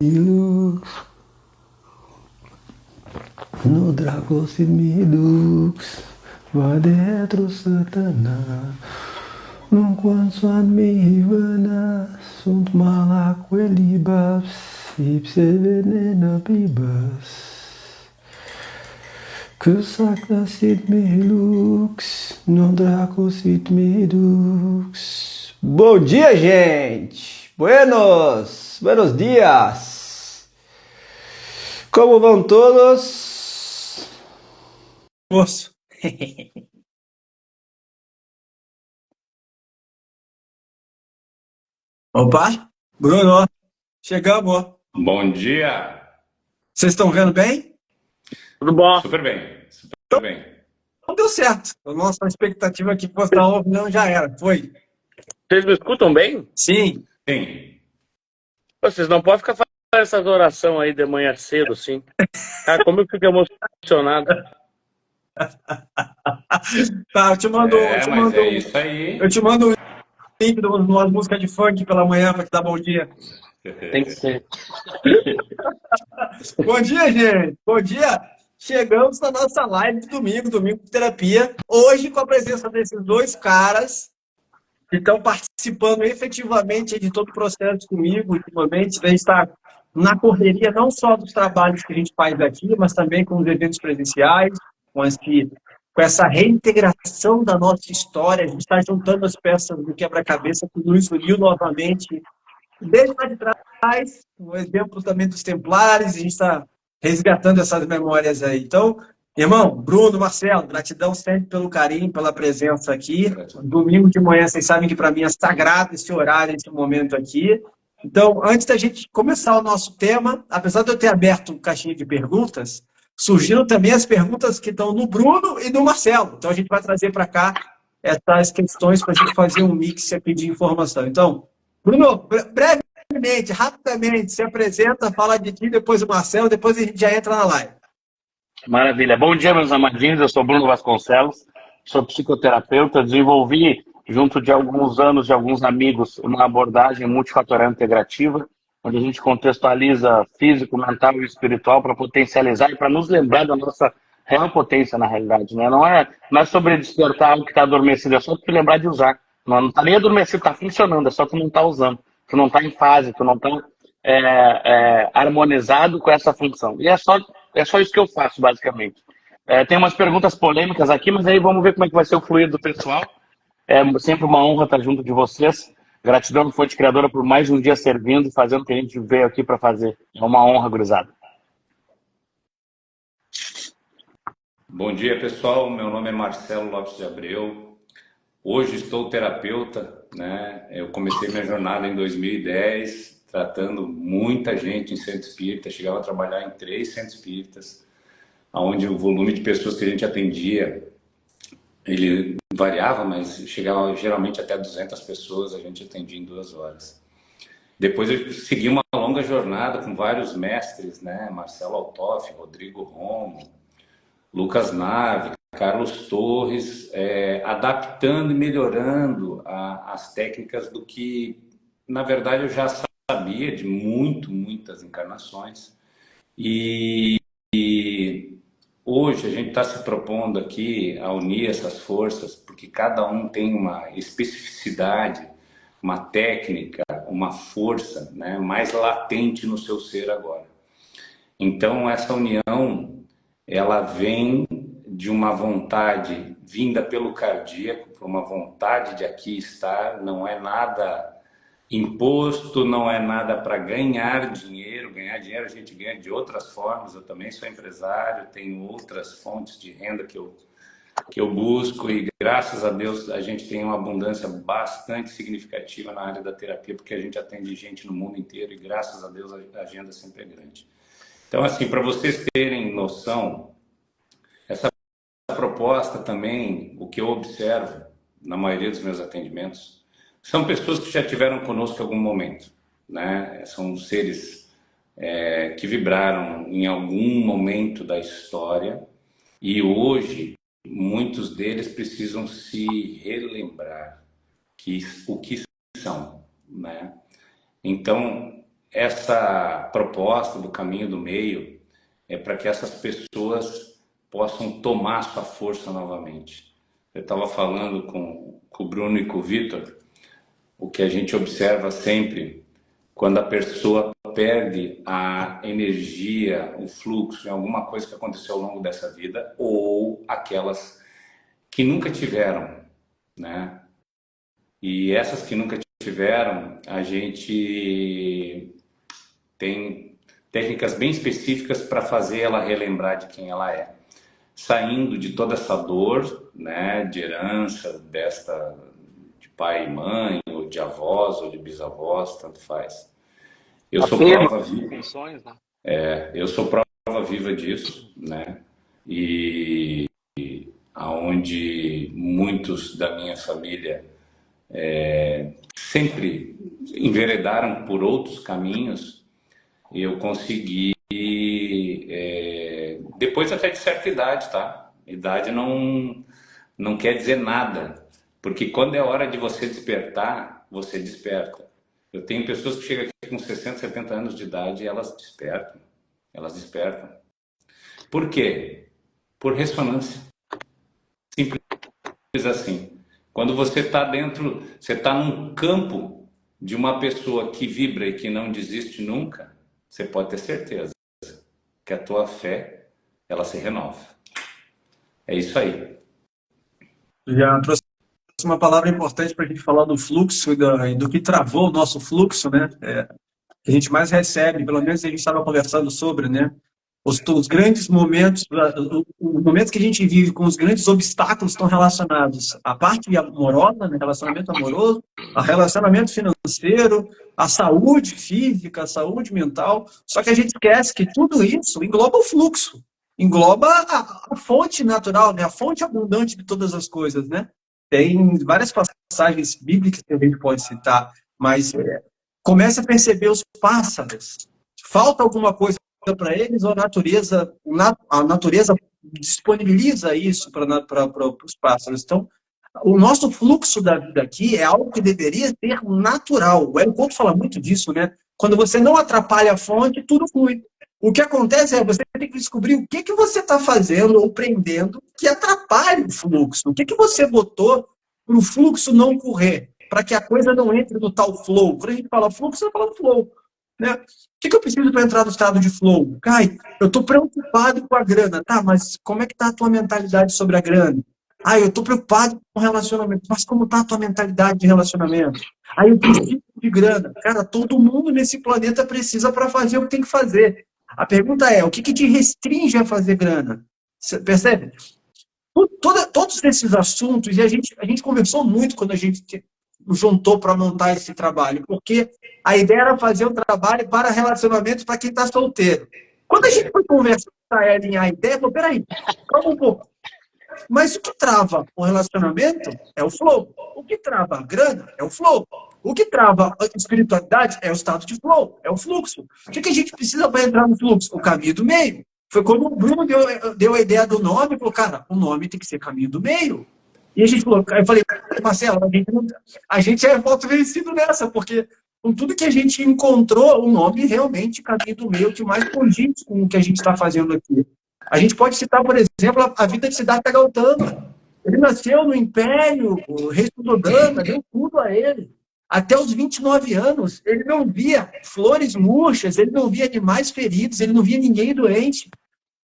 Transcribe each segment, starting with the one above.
Lux, no Dragocimilux, vai dentro Satanás, num quanto amivana, sunt malaquelibas, ipse venena bibas, que sacra sit milux, no Dragocit milux. Bom dia, gente! Buenos dias! Como vão todos? Moço. Opa, Bruno, chegamos. Bom dia! Vocês estão vendo bem? Tudo bom? Super bem, super bem. Não deu certo. A nossa expectativa aqui que fosse estar ouvindo já era. Foi. Vocês me escutam bem? Sim. Sim. Vocês não podem ficar fazendo essa oração aí de manhã cedo, assim. Cara, como eu fico emocionado. Tá, eu te mando É isso aí. eu te mando um link de uma música de funk pela manhã para te dar bom dia. Tem que ser. Bom dia, gente. Bom dia. Chegamos na nossa live de domingo de terapia. Hoje com a presença desses dois caras que estão participando efetivamente de todo o processo comigo ultimamente. A gente está na correria não só dos trabalhos que a gente faz aqui, mas também com os eventos presenciais, com essa reintegração da nossa história. A gente está juntando as peças do quebra-cabeça, tudo isso uniu novamente. Desde lá de trás, o exemplo também dos Templários, a gente está resgatando essas memórias aí. Então, irmão, Bruno, Marcelo, gratidão sempre pelo carinho, pela presença aqui. Domingo de manhã, vocês sabem que para mim é sagrado esse horário, esse momento aqui. Então, antes da gente começar o nosso tema, apesar de eu ter aberto caixinha de perguntas, surgiram também as perguntas que estão no Bruno e no Marcelo. Então, a gente vai trazer para cá essas questões para a gente fazer um mix aqui de informação. Então, Bruno, brevemente, rapidamente, se apresenta, fala de ti, depois o Marcelo, depois a gente já entra na live. Maravilha. Bom dia, meus amadinhos. Eu sou Bruno Vasconcelos, sou psicoterapeuta. Desenvolvi, junto de alguns anos, de alguns amigos, uma abordagem multifatorial integrativa, onde a gente contextualiza físico, mental e espiritual para potencializar e para nos lembrar da nossa real potência na realidade. Né? Não é sobre despertar algo que está adormecido, é só tu lembrar de usar. Não está nem adormecido, está funcionando, é só tu não está usando. Tu não está em fase, tu não está harmonizado com essa função. E é só isso que eu faço, basicamente. Tem umas perguntas polêmicas aqui, mas aí vamos ver como é que vai ser o fluir do pessoal. É sempre uma honra estar junto de vocês. Gratidão, Fonte Criadora, por mais um dia servindo e fazendo o que a gente veio aqui para fazer. É uma honra, gurizada. Bom dia, pessoal. Meu nome é Marcelo Lopes de Abreu. Hoje estou terapeuta, né? Eu comecei minha jornada em 2010, tratando muita gente em centro espírita. Chegava a trabalhar em 3 centros espíritas, onde o volume de pessoas que a gente atendia, ele variava, mas chegava geralmente até 200 pessoas, a gente atendia em 2 horas. Depois eu segui uma longa jornada com vários mestres, né? Marcelo Altoff, Rodrigo Romo, Lucas Nave, Carlos Torres, adaptando e melhorando as técnicas do que, na verdade, eu já sabia de muitas encarnações. E hoje a gente está se propondo aqui a unir essas forças, porque cada um tem uma especificidade, uma técnica, uma força, né, mais latente no seu ser agora. Então, essa união, ela vem de uma vontade vinda pelo cardíaco, por uma vontade de aqui estar, não é nada imposto, não é nada para ganhar dinheiro. Ganhar dinheiro a gente ganha de outras formas. Eu também sou empresário, tenho outras fontes de renda que eu busco, e graças a Deus a gente tem uma abundância bastante significativa na área da terapia, porque a gente atende gente no mundo inteiro e graças a Deus a agenda sempre é grande. Então, assim, para vocês terem noção, essa proposta também, o que eu observo na maioria dos meus atendimentos, são pessoas que já tiveram conosco em algum momento, né? São seres que vibraram em algum momento da história e hoje muitos deles precisam se relembrar o que são, né? Então, essa proposta do caminho do meio é para que essas pessoas possam tomar sua força novamente. Eu estava falando com o Bruno e com o Vitor, o que a gente observa sempre quando a pessoa perde a energia, o fluxo em alguma coisa que aconteceu ao longo dessa vida, ou aquelas que nunca tiveram, né? E essas que nunca tiveram, a gente tem técnicas bem específicas para fazer ela relembrar de quem ela é, saindo de toda essa dor, né, de herança, de pai e mãe, ou de avós, ou de bisavós, tanto faz. Eu sou prova viva. Eu sou prova viva disso, né? E aonde muitos da minha família sempre enveredaram por outros caminhos, eu consegui, depois até de certa idade, tá? Idade não quer dizer nada, porque quando é hora de você despertar, você desperta. Eu tenho pessoas que chegam aqui com 60, 70 anos de idade e elas despertam. Elas despertam. Por quê? Por ressonância. Simples assim. Quando você está dentro, você está num campo de uma pessoa que vibra e que não desiste nunca, você pode ter certeza que a tua fé, ela se renova. É isso aí. Já trouxe uma palavra importante para a gente falar do fluxo e do que travou o nosso fluxo, né? Que a gente mais recebe, pelo menos a gente estava conversando sobre, né? Os grandes momentos, os momentos que a gente vive com os grandes obstáculos estão relacionados à parte amorosa, né? Relacionamento amoroso, ao relacionamento financeiro, à saúde física, à saúde mental. Só que a gente esquece que tudo isso engloba o fluxo, engloba a fonte natural, né? A fonte abundante de todas as coisas, né? Tem várias passagens bíblicas que a gente pode citar, mas comece a perceber os pássaros. Falta alguma coisa para eles, ou a natureza disponibiliza isso para os pássaros. Então, o nosso fluxo da vida aqui é algo que deveria ser natural. O Hélio Couto fala muito disso, né? Quando você não atrapalha a fonte, tudo flui. O que acontece é você tem que descobrir o que você está fazendo ou prendendo que atrapalha o fluxo. O que você botou para o fluxo não correr, para que a coisa não entre no tal flow. Quando a gente fala fluxo, você fala flow. Né? O que eu preciso para entrar no estado de flow? Kai, eu estou preocupado com a grana. Tá, mas como é que está a tua mentalidade sobre a grana? Ah, eu estou preocupado com o relacionamento. Mas como está a tua mentalidade de relacionamento? Aí eu preciso de grana. Cara, todo mundo nesse planeta precisa para fazer o que tem que fazer. A pergunta é, o que te restringe a fazer grana? Você percebe? Todos esses assuntos, e a gente conversou muito quando a gente juntou para montar esse trabalho, porque a ideia era fazer um trabalho para relacionamento para quem está solteiro. Quando a gente foi conversar e alinhar a ideia, falou, peraí, calma um pouco. Mas o que trava o relacionamento é o flow. O que trava a grana é o flow. O que trava a espiritualidade é o estado de flow, é o fluxo. O que a gente precisa para entrar no fluxo? O caminho do meio. Foi quando o Bruno deu a ideia do nome, falou, cara, o nome tem que ser caminho do meio. E a gente falou, eu falei, Marcelo, a gente é voto vencido nessa, porque com tudo que a gente encontrou, o nome realmente caminho do meio que mais condiz com o que a gente está fazendo aqui. A gente pode citar, por exemplo, a vida de Siddhartha Gautama. Ele nasceu no Império, o rei Suddhodana deu tudo a ele. Até os 29 anos, ele não via flores murchas, ele não via animais feridos, ele não via ninguém doente.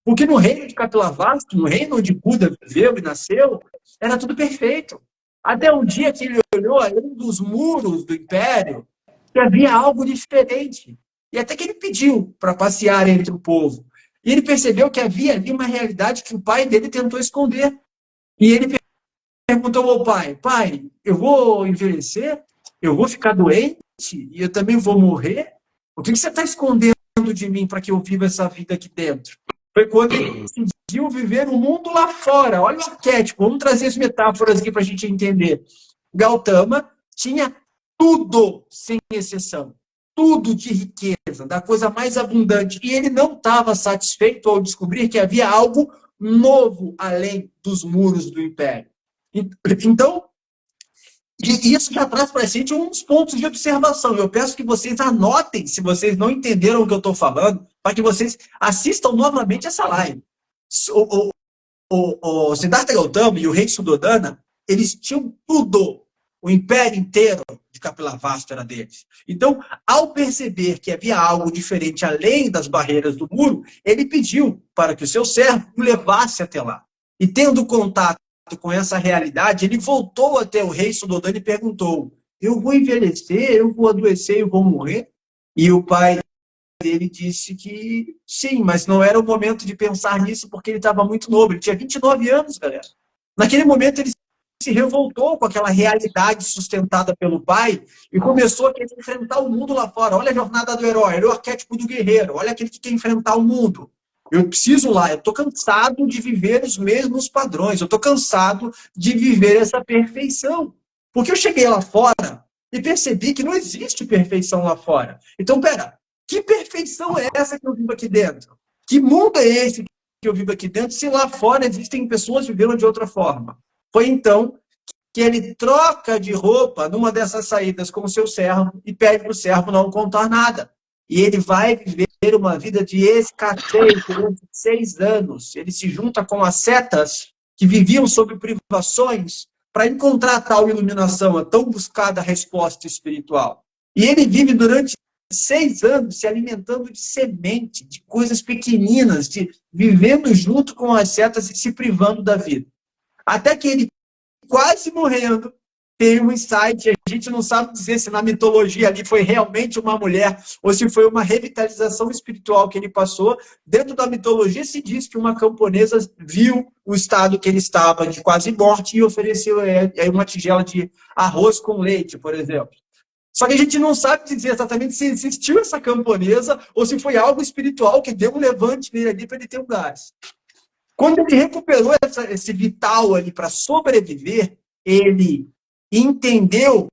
Porque no reino de Kapilavastu, no reino onde Buda viveu e nasceu, era tudo perfeito. Até um dia que ele olhou além dos muros do Império, que havia algo diferente. E até que ele pediu para passear entre o povo. E ele percebeu que havia ali uma realidade que o pai dele tentou esconder. E ele perguntou ao pai, eu vou envelhecer? Eu vou ficar doente? E eu também vou morrer? O que você está escondendo de mim para que eu viva essa vida aqui dentro? Foi quando ele decidiu viver o mundo lá fora. Olha o arquétipo, vamos trazer as metáforas aqui para a gente entender. Gautama tinha tudo, sem exceção. Tudo de riqueza, da coisa mais abundante. E ele não estava satisfeito ao descobrir que havia algo novo além dos muros do império. Então, E isso já traz para a gente uns pontos de observação. Eu peço que vocês anotem, se vocês não entenderam o que eu estou falando, para que vocês assistam novamente essa live. O, o Siddhartha Gautama e o rei Suddhodana, eles tinham tudo. O império inteiro de Kapilavastu era deles. Então, ao perceber que havia algo diferente além das barreiras do muro, ele pediu para que o seu servo o levasse até lá. E tendo contato com essa realidade, ele voltou até o rei Suddhodana e perguntou: eu vou envelhecer, eu vou adoecer, eu vou morrer? E o pai dele disse que sim, mas não era o momento de pensar nisso porque ele estava muito novo. Ele tinha 29 anos, galera. Naquele momento ele se revoltou com aquela realidade sustentada pelo pai e começou a querer enfrentar o mundo lá fora. Olha a jornada do herói, olha o arquétipo do guerreiro, olha aquele que quer enfrentar o mundo. Eu preciso lá, eu estou cansado de viver os mesmos padrões, eu estou cansado de viver essa perfeição. Porque eu cheguei lá fora e percebi que não existe perfeição lá fora. Então, pera, que perfeição é essa que eu vivo aqui dentro? Que mundo é esse que eu vivo aqui dentro se lá fora existem pessoas vivendo de outra forma? Foi então que ele troca de roupa numa dessas saídas com o seu servo e pede para o servo não contar nada. E ele vai viver uma vida de escassez durante 6 anos. Ele se junta com ascetas que viviam sob privações para encontrar tal iluminação, a tão buscada resposta espiritual. E ele vive durante 6 anos se alimentando de semente, de coisas pequeninas, de vivendo junto com as setas e se privando da vida. Até que ele, quase morrendo, tem um insight. A gente não sabe dizer se na mitologia ali foi realmente uma mulher ou se foi uma revitalização espiritual que ele passou. Dentro da mitologia se diz que uma camponesa viu o estado que ele estava de quase morte e ofereceu uma tigela de arroz com leite, por exemplo. Só que a gente não sabe dizer exatamente se existiu essa camponesa ou se foi algo espiritual que deu um levante nele ali para ele ter um gás. Quando ele recuperou esse vital ali para sobreviver, ele entendeu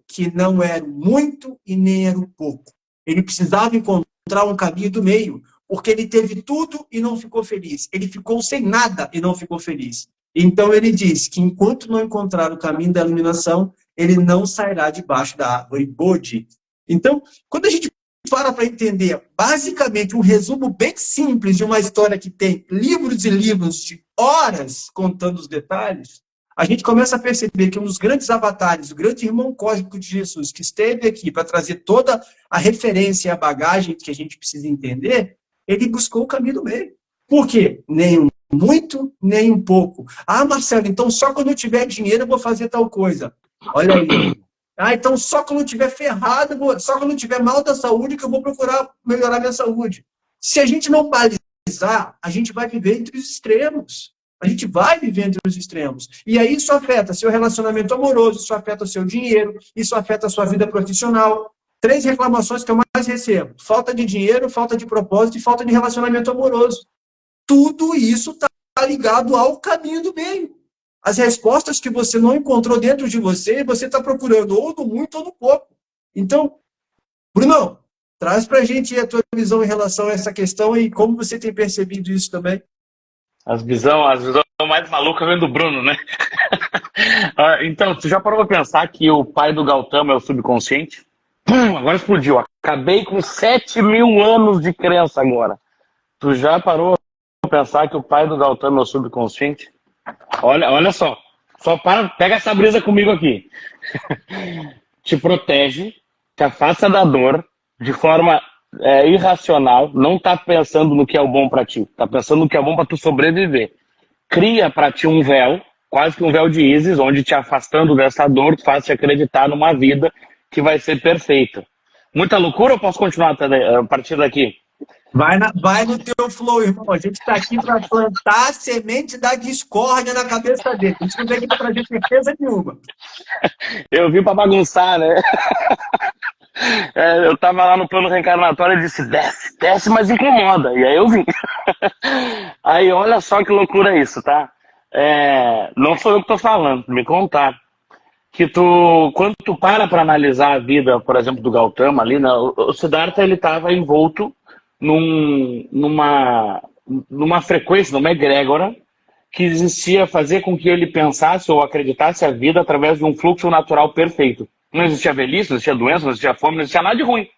que não era o muito e nem era o pouco. Ele precisava encontrar um caminho do meio, porque ele teve tudo e não ficou feliz. Ele ficou sem nada e não ficou feliz. Então ele disse que enquanto não encontrar o caminho da iluminação, ele não sairá debaixo da árvore Bodhi. Então, quando a gente para entender basicamente um resumo bem simples de uma história que tem livros e livros de horas contando os detalhes, a gente começa a perceber que um dos grandes avatares, o grande irmão cósmico de Jesus, que esteve aqui para trazer toda a referência e a bagagem que a gente precisa entender, ele buscou o caminho do meio. Por quê? Nem um muito, nem um pouco. Ah, Marcelo, então só quando eu tiver dinheiro eu vou fazer tal coisa. Olha aí. Ah, então só quando eu estiver ferrado, só quando eu estiver mal da saúde que eu vou procurar melhorar minha saúde. Se a gente não balizar, a gente vai viver entre os extremos. A gente vai viver entre os extremos. E aí isso afeta seu relacionamento amoroso, isso afeta o seu dinheiro, isso afeta a sua vida profissional. 3 reclamações que eu mais recebo: falta de dinheiro, falta de propósito e falta de relacionamento amoroso. Tudo isso está ligado ao caminho do meio. As respostas que você não encontrou dentro de você, você está procurando ou no muito ou no pouco. Então, Brunão, traz para a gente a tua visão em relação a essa questão e como você tem percebido isso também. As visões mais malucas vem do Bruno, né? Então, tu já parou para pensar que o pai do Gautama é o subconsciente? Agora explodiu. Acabei com 7.000 anos de crença agora. Tu já parou para pensar que o pai do Gautama é o subconsciente? Olha só. Pega essa brisa comigo aqui. Te protege, te afasta da dor de forma irracional, não tá pensando no que é o bom para ti, tá pensando no que é bom para tu sobreviver. Cria para ti um véu, quase que um véu de Ísis, onde te afastando dessa dor, tu faz te acreditar numa vida que vai ser perfeita. Muita loucura ou posso continuar a partir daqui? Vai no teu flow, irmão. A gente está aqui para plantar a semente da discórdia na cabeça dele. A gente não vem aqui para trazer certeza nenhuma. Eu vim para bagunçar, né? Eu tava lá no plano reencarnatório e disse: desce, mas incomoda. E aí eu vim. Aí olha só que loucura isso, tá? Não sou eu que tô falando, me contar. Que quando tu para analisar a vida, por exemplo, do Gautama ali, né, o Siddhartha, ele tava envolto numa frequência, numa egrégora, que existia fazer com que ele pensasse ou acreditasse a vida através de um fluxo natural perfeito. Não existia velhice, não existia doença, não existia fome, não existia nada de ruim.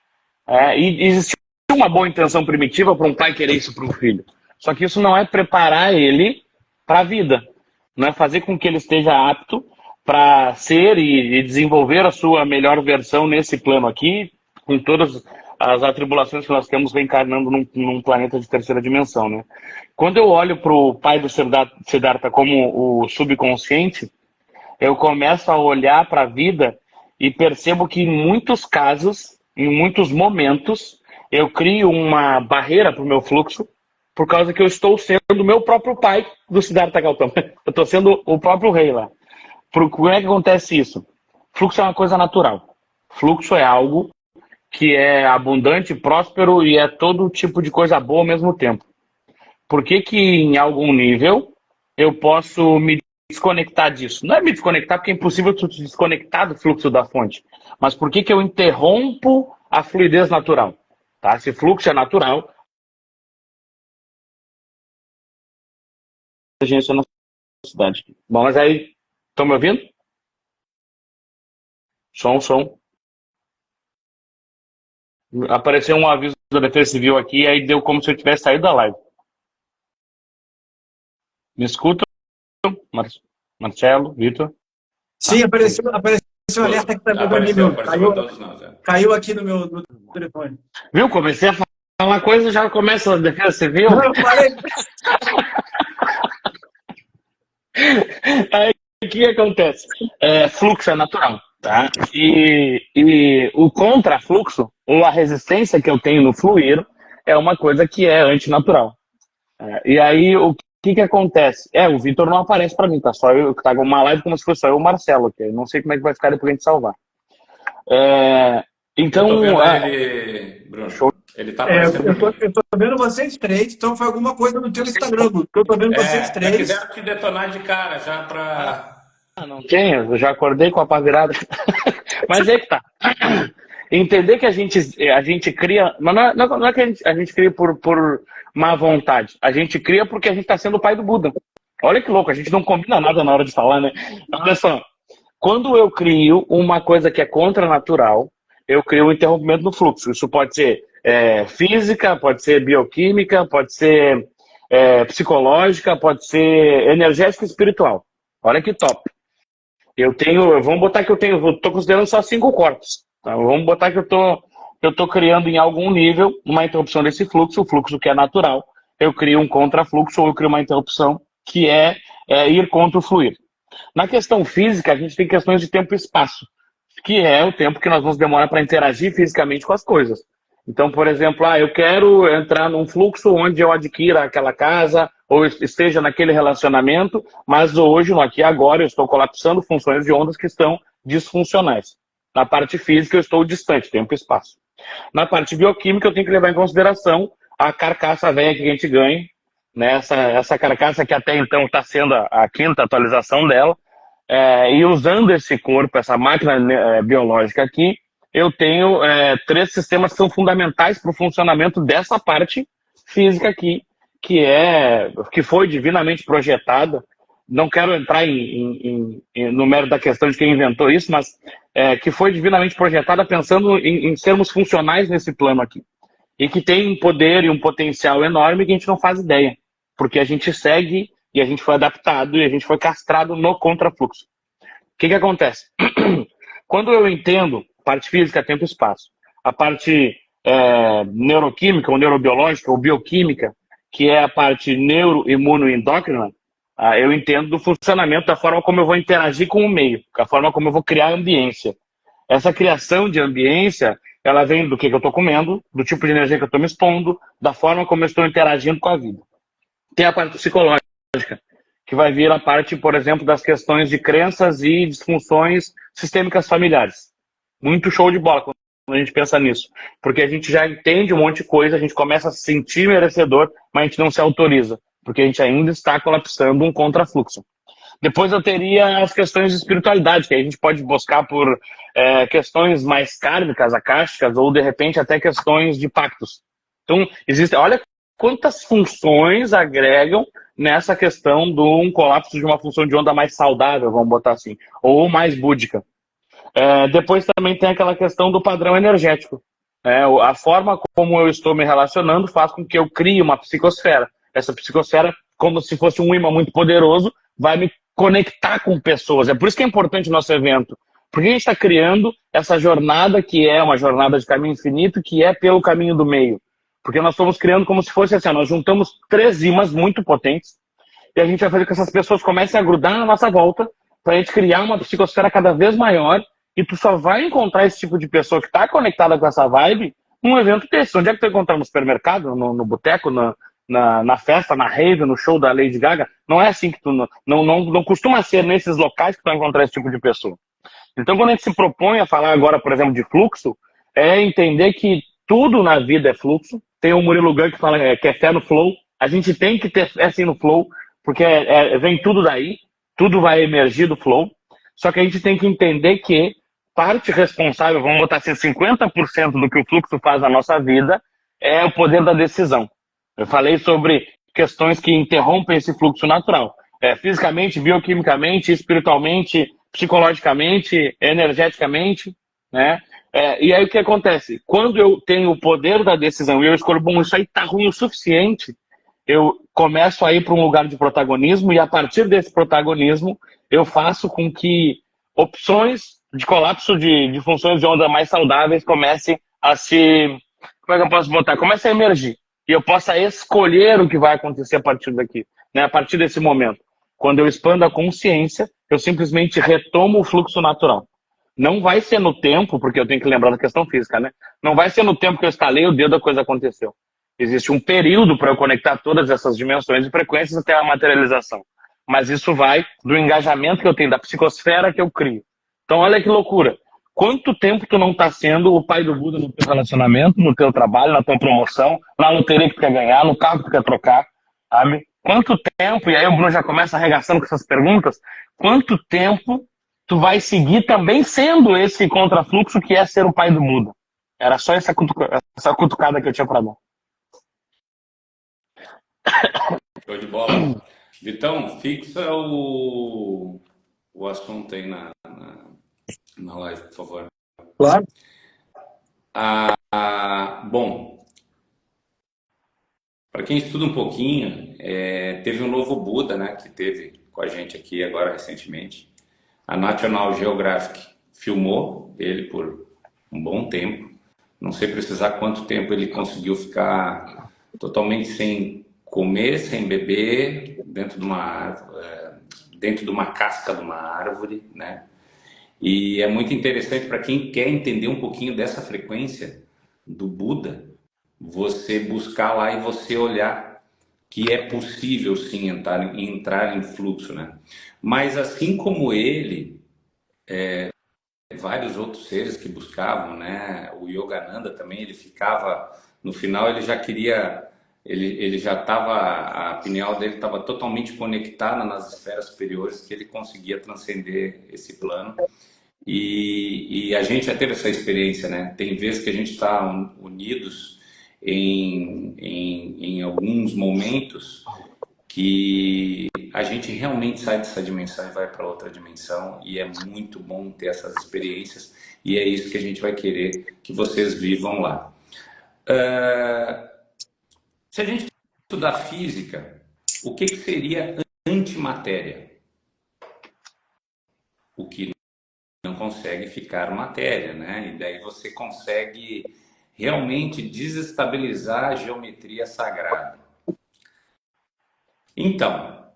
E existia uma boa intenção primitiva para um pai querer isso para um filho. Só que isso não é preparar ele para a vida. Não é fazer com que ele esteja apto para ser e desenvolver a sua melhor versão nesse plano aqui, com todas as atribulações que nós temos reencarnando num planeta de terceira dimensão, né? Quando eu olho para o pai do Siddhartha como o subconsciente, eu começo a olhar para a vida e percebo que em muitos casos, em muitos momentos, eu crio uma barreira para o meu fluxo por causa que eu estou sendo o meu próprio pai do Siddhartha Gautama. Eu estou sendo o próprio rei lá. Como é que acontece isso? Fluxo é uma coisa natural. Fluxo é algo que é abundante, próspero e é todo tipo de coisa boa ao mesmo tempo. Por que que em algum nível eu posso me desconectar disso? Não é me desconectar porque é impossível tu te desconectar do fluxo da fonte. Mas por que que eu interrompo a fluidez natural? Tá? Se fluxo é natural, a gente na cidade. Bom, mas aí, estão me ouvindo? Som. Apareceu um aviso da Defesa Civil aqui, aí deu como se eu tivesse saído da live. Me escutam? Marcelo, Vitor? Sim, apareceu um alerta aqui também para mim, meu. Apareceu para todos nós. Caiu aqui no meu telefone. Viu? Comecei a falar coisa, já começa a Defesa Civil. Não, eu falei. Aí o que acontece? Fluxo é natural, tá? E o contrafluxo, ou a resistência que eu tenho no fluir, é uma coisa que é antinatural. E aí o que acontece? O Vitor não aparece para mim, tá? Só eu que tá com uma live como se fosse só eu e o Marcelo, que eu não sei como é que vai ficar depois a gente salvar. Então. Eu tô vendo ele, Bruno. Show. Ele tá aparecendo. Eu tô vendo vocês três, então foi alguma coisa no teu Instagram, Bruno. Eu tô vendo vocês três. Quiseram te detonar de cara já pra. Não tem, eu já acordei com a pá virada. Mas é que tá. Entender que a gente cria. Mas não é que a gente cria por má vontade. A gente cria porque a gente está sendo o pai do Buda. Olha que louco, a gente não combina nada na hora de falar, né? Olha só. Quando eu crio uma coisa que é contranatural, eu crio um interrompimento no fluxo. Isso pode ser física, pode ser bioquímica, pode ser psicológica, pode ser energética e espiritual. Olha que top. Vamos botar que eu tô considerando só 5 corpos. Tá? Vamos botar que eu tô criando em algum nível uma interrupção desse fluxo, o fluxo que é natural. Eu crio um contrafluxo ou eu crio uma interrupção que é ir contra o fluir. Na questão física, a gente tem questões de tempo e espaço, que é o tempo que nós vamos demorar para interagir fisicamente com as coisas. Então, por exemplo, eu quero entrar num fluxo onde eu adquira aquela casa ou esteja naquele relacionamento, mas hoje, no aqui e agora, eu estou colapsando funções de ondas que estão disfuncionais. Na parte física, eu estou distante, tempo e espaço. Na parte bioquímica, eu tenho que levar em consideração a carcaça velha que a gente ganha, né? Essa carcaça que até então está sendo a 5ª atualização dela, e usando esse corpo, essa máquina biológica aqui, eu tenho 3 sistemas que são fundamentais para o funcionamento dessa parte física aqui, que foi divinamente projetada. Não quero entrar no mérito da questão de quem inventou isso, mas que foi divinamente projetada pensando em sermos funcionais nesse plano aqui. E que tem um poder e um potencial enorme que a gente não faz ideia. Porque a gente segue e a gente foi adaptado e a gente foi castrado no contrafluxo. O que acontece? Quando eu entendo parte física, tempo e espaço, a parte neuroquímica ou neurobiológica ou bioquímica, que é a parte neuroimunoendócrina, eu entendo do funcionamento, da forma como eu vou interagir com o meio, da forma como eu vou criar ambiência. Essa criação de ambiência, ela vem do que eu estou comendo, do tipo de energia que eu estou me expondo, da forma como eu estou interagindo com a vida. Tem a parte psicológica, que vai vir a parte, por exemplo, das questões de crenças e disfunções sistêmicas familiares. Muito show de bola quando a gente pensa nisso. Porque a gente já entende um monte de coisa, a gente começa a se sentir merecedor, mas a gente não se autoriza. Porque a gente ainda está colapsando um contrafluxo. Depois eu teria as questões de espiritualidade, que a gente pode buscar por questões mais kármicas, akásticas, ou de repente até questões de pactos. Então, olha quantas funções agregam nessa questão de um colapso de uma função de onda mais saudável, vamos botar assim, ou mais búdica. Depois também tem aquela questão do padrão energético. A forma como eu estou me relacionando faz com que eu crie uma psicosfera. Essa psicosfera, como se fosse um imã muito poderoso, vai me conectar com pessoas. É por isso que é importante o nosso evento. Porque a gente está criando essa jornada que é uma jornada de caminho infinito, que é pelo caminho do meio. Porque nós estamos criando como se fosse assim, nós juntamos 3 imãs muito potentes e a gente vai fazer com que essas pessoas comecem a grudar na nossa volta para a gente criar uma psicosfera cada vez maior e tu só vai encontrar esse tipo de pessoa que está conectada com essa vibe num evento desse. Onde é que tu encontra? No supermercado, no boteco, na festa, na rave, no show da Lady Gaga? Não é assim que tu... Não costuma ser nesses locais que tu vai encontrar esse tipo de pessoa. Então, quando a gente se propõe a falar agora, por exemplo, de fluxo, é entender que tudo na vida é fluxo. Tem o Murilo Gun que fala que é fé no flow. A gente tem que ter fé sim no flow, porque vem tudo daí, tudo vai emergir do flow. Só que a gente tem que entender que parte responsável, vamos botar assim, 50% do que o fluxo faz na nossa vida é o poder da decisão. Eu falei sobre questões que interrompem esse fluxo natural. Fisicamente, bioquimicamente, espiritualmente, psicologicamente, energeticamente, né? E aí o que acontece? Quando eu tenho o poder da decisão e eu escolho, bom, isso aí tá ruim o suficiente, eu começo a ir para um lugar de protagonismo e a partir desse protagonismo eu faço com que opções de colapso de funções de onda mais saudáveis comecem a se... Como é que eu posso botar? Comece a emergir. E eu possa escolher o que vai acontecer a partir daqui, né? A partir desse momento. Quando eu expando a consciência, eu simplesmente retomo o fluxo natural. Não vai ser no tempo, porque eu tenho que lembrar da questão física, né? Não vai ser no tempo que eu estalei o dedo, a coisa aconteceu. Existe um período para eu conectar todas essas dimensões e frequências até a materialização. Mas isso vai do engajamento que eu tenho, da psicosfera que eu crio. Então, olha que loucura. Quanto tempo tu não está sendo o pai do Buda no teu relacionamento, no teu trabalho, na tua promoção, na loteria que tu quer ganhar, no carro que tu quer trocar, sabe? Quanto tempo, e aí o Bruno já começa arregaçando com essas perguntas, quanto tempo tu vai seguir também sendo esse contrafluxo que é ser o pai do Buda? Era só essa cutucada que eu tinha para dar. Show de bola. Vitão, fixa o assunto aí na live, por favor. Claro. Bom, para quem estuda um pouquinho, teve um novo Buda, né, que teve com a gente aqui agora recentemente. A National Geographic filmou ele por um bom tempo. Não sei precisar quanto tempo ele conseguiu ficar totalmente sem comer, sem beber, dentro de uma casca de uma árvore, né? E é muito interessante para quem quer entender um pouquinho dessa frequência do Buda, você buscar lá e você olhar que é possível sim entrar em fluxo, né? Mas assim como ele, vários outros seres que buscavam, né? O Yogananda também, ele ficava, no final ele já queria, ele já estava, a pineal dele estava totalmente conectada nas esferas superiores, que ele conseguia transcender esse plano. E a gente já teve essa experiência, né? Tem vezes que a gente está unidos em alguns momentos que a gente realmente sai dessa dimensão e vai para outra dimensão, e é muito bom ter essas experiências, e é isso que a gente vai querer que vocês vivam lá. Se a gente estudar física, o que seria antimatéria? O que não consegue ficar matéria, né? E daí você consegue realmente desestabilizar a geometria sagrada. Então,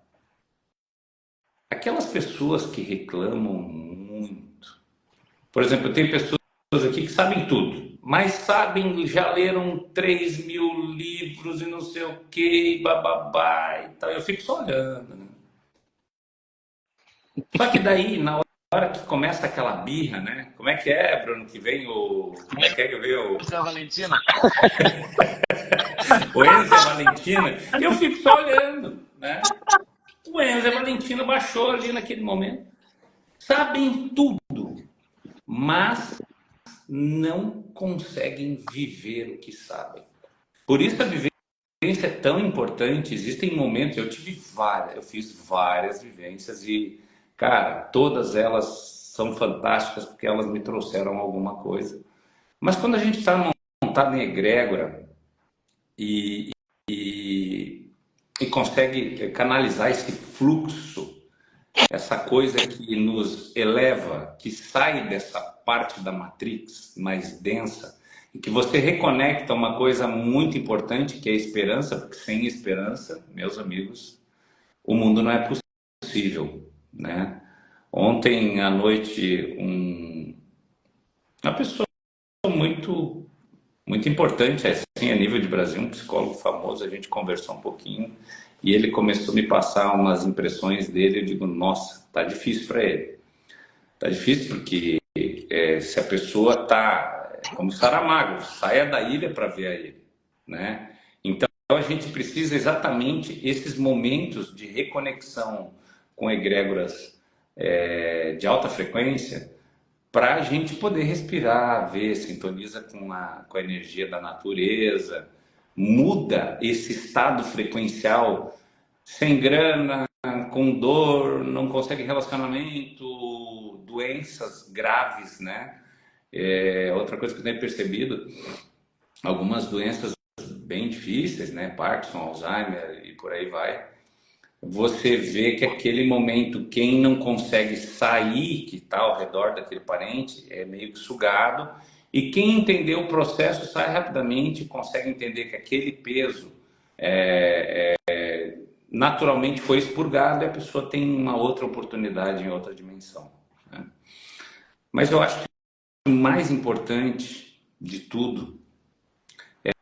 aquelas pessoas que reclamam muito, por exemplo, tem pessoas aqui que sabem tudo, mas sabem, já leram 3.000 livros e não sei o que, bababá e tal. Eu fico só olhando, né? Só que daí, na hora que começa aquela birra, né? Como é que é, Bruno, que vem o... Como é que vem o... Valentina. O Enzo e a Valentina, eu fico só olhando, né? O Enzo e a Valentina baixou ali naquele momento. Sabem tudo, mas não conseguem viver o que sabem. Por isso a vivência é tão importante. Existem momentos, eu fiz várias vivências e, cara, todas elas são fantásticas porque elas me trouxeram alguma coisa. Mas quando a gente está montado em egrégora e, e consegue canalizar esse fluxo, essa coisa que nos eleva, que sai dessa parte da Matrix mais densa, e que você reconecta uma coisa muito importante, que é a esperança, porque sem esperança, meus amigos, o mundo não é possível, né? Ontem à noite, uma pessoa muito, muito importante, assim, a nível de Brasil, um psicólogo famoso, a gente conversou um pouquinho, e ele começou a me passar umas impressões dele, eu digo, nossa, tá difícil para ele. Tá difícil porque se a pessoa tá como Saramago, saia da ilha para ver a ilha, né? Então a gente precisa exatamente esses momentos de reconexão com egrégoras de alta frequência para a gente poder respirar, ver, sintoniza com a energia da natureza, muda esse estado frequencial sem grana, com dor, não consegue relacionamento, doenças graves, né? Outra coisa que eu tenho percebido, algumas doenças bem difíceis, né? Parkinson, Alzheimer e por aí vai. Você vê que aquele momento, quem não consegue sair, que está ao redor daquele parente, é meio que sugado. E quem entendeu o processo sai rapidamente, consegue entender que aquele peso naturalmente foi expurgado e a pessoa tem uma outra oportunidade em outra dimensão, né? Mas eu acho que o mais importante de tudo é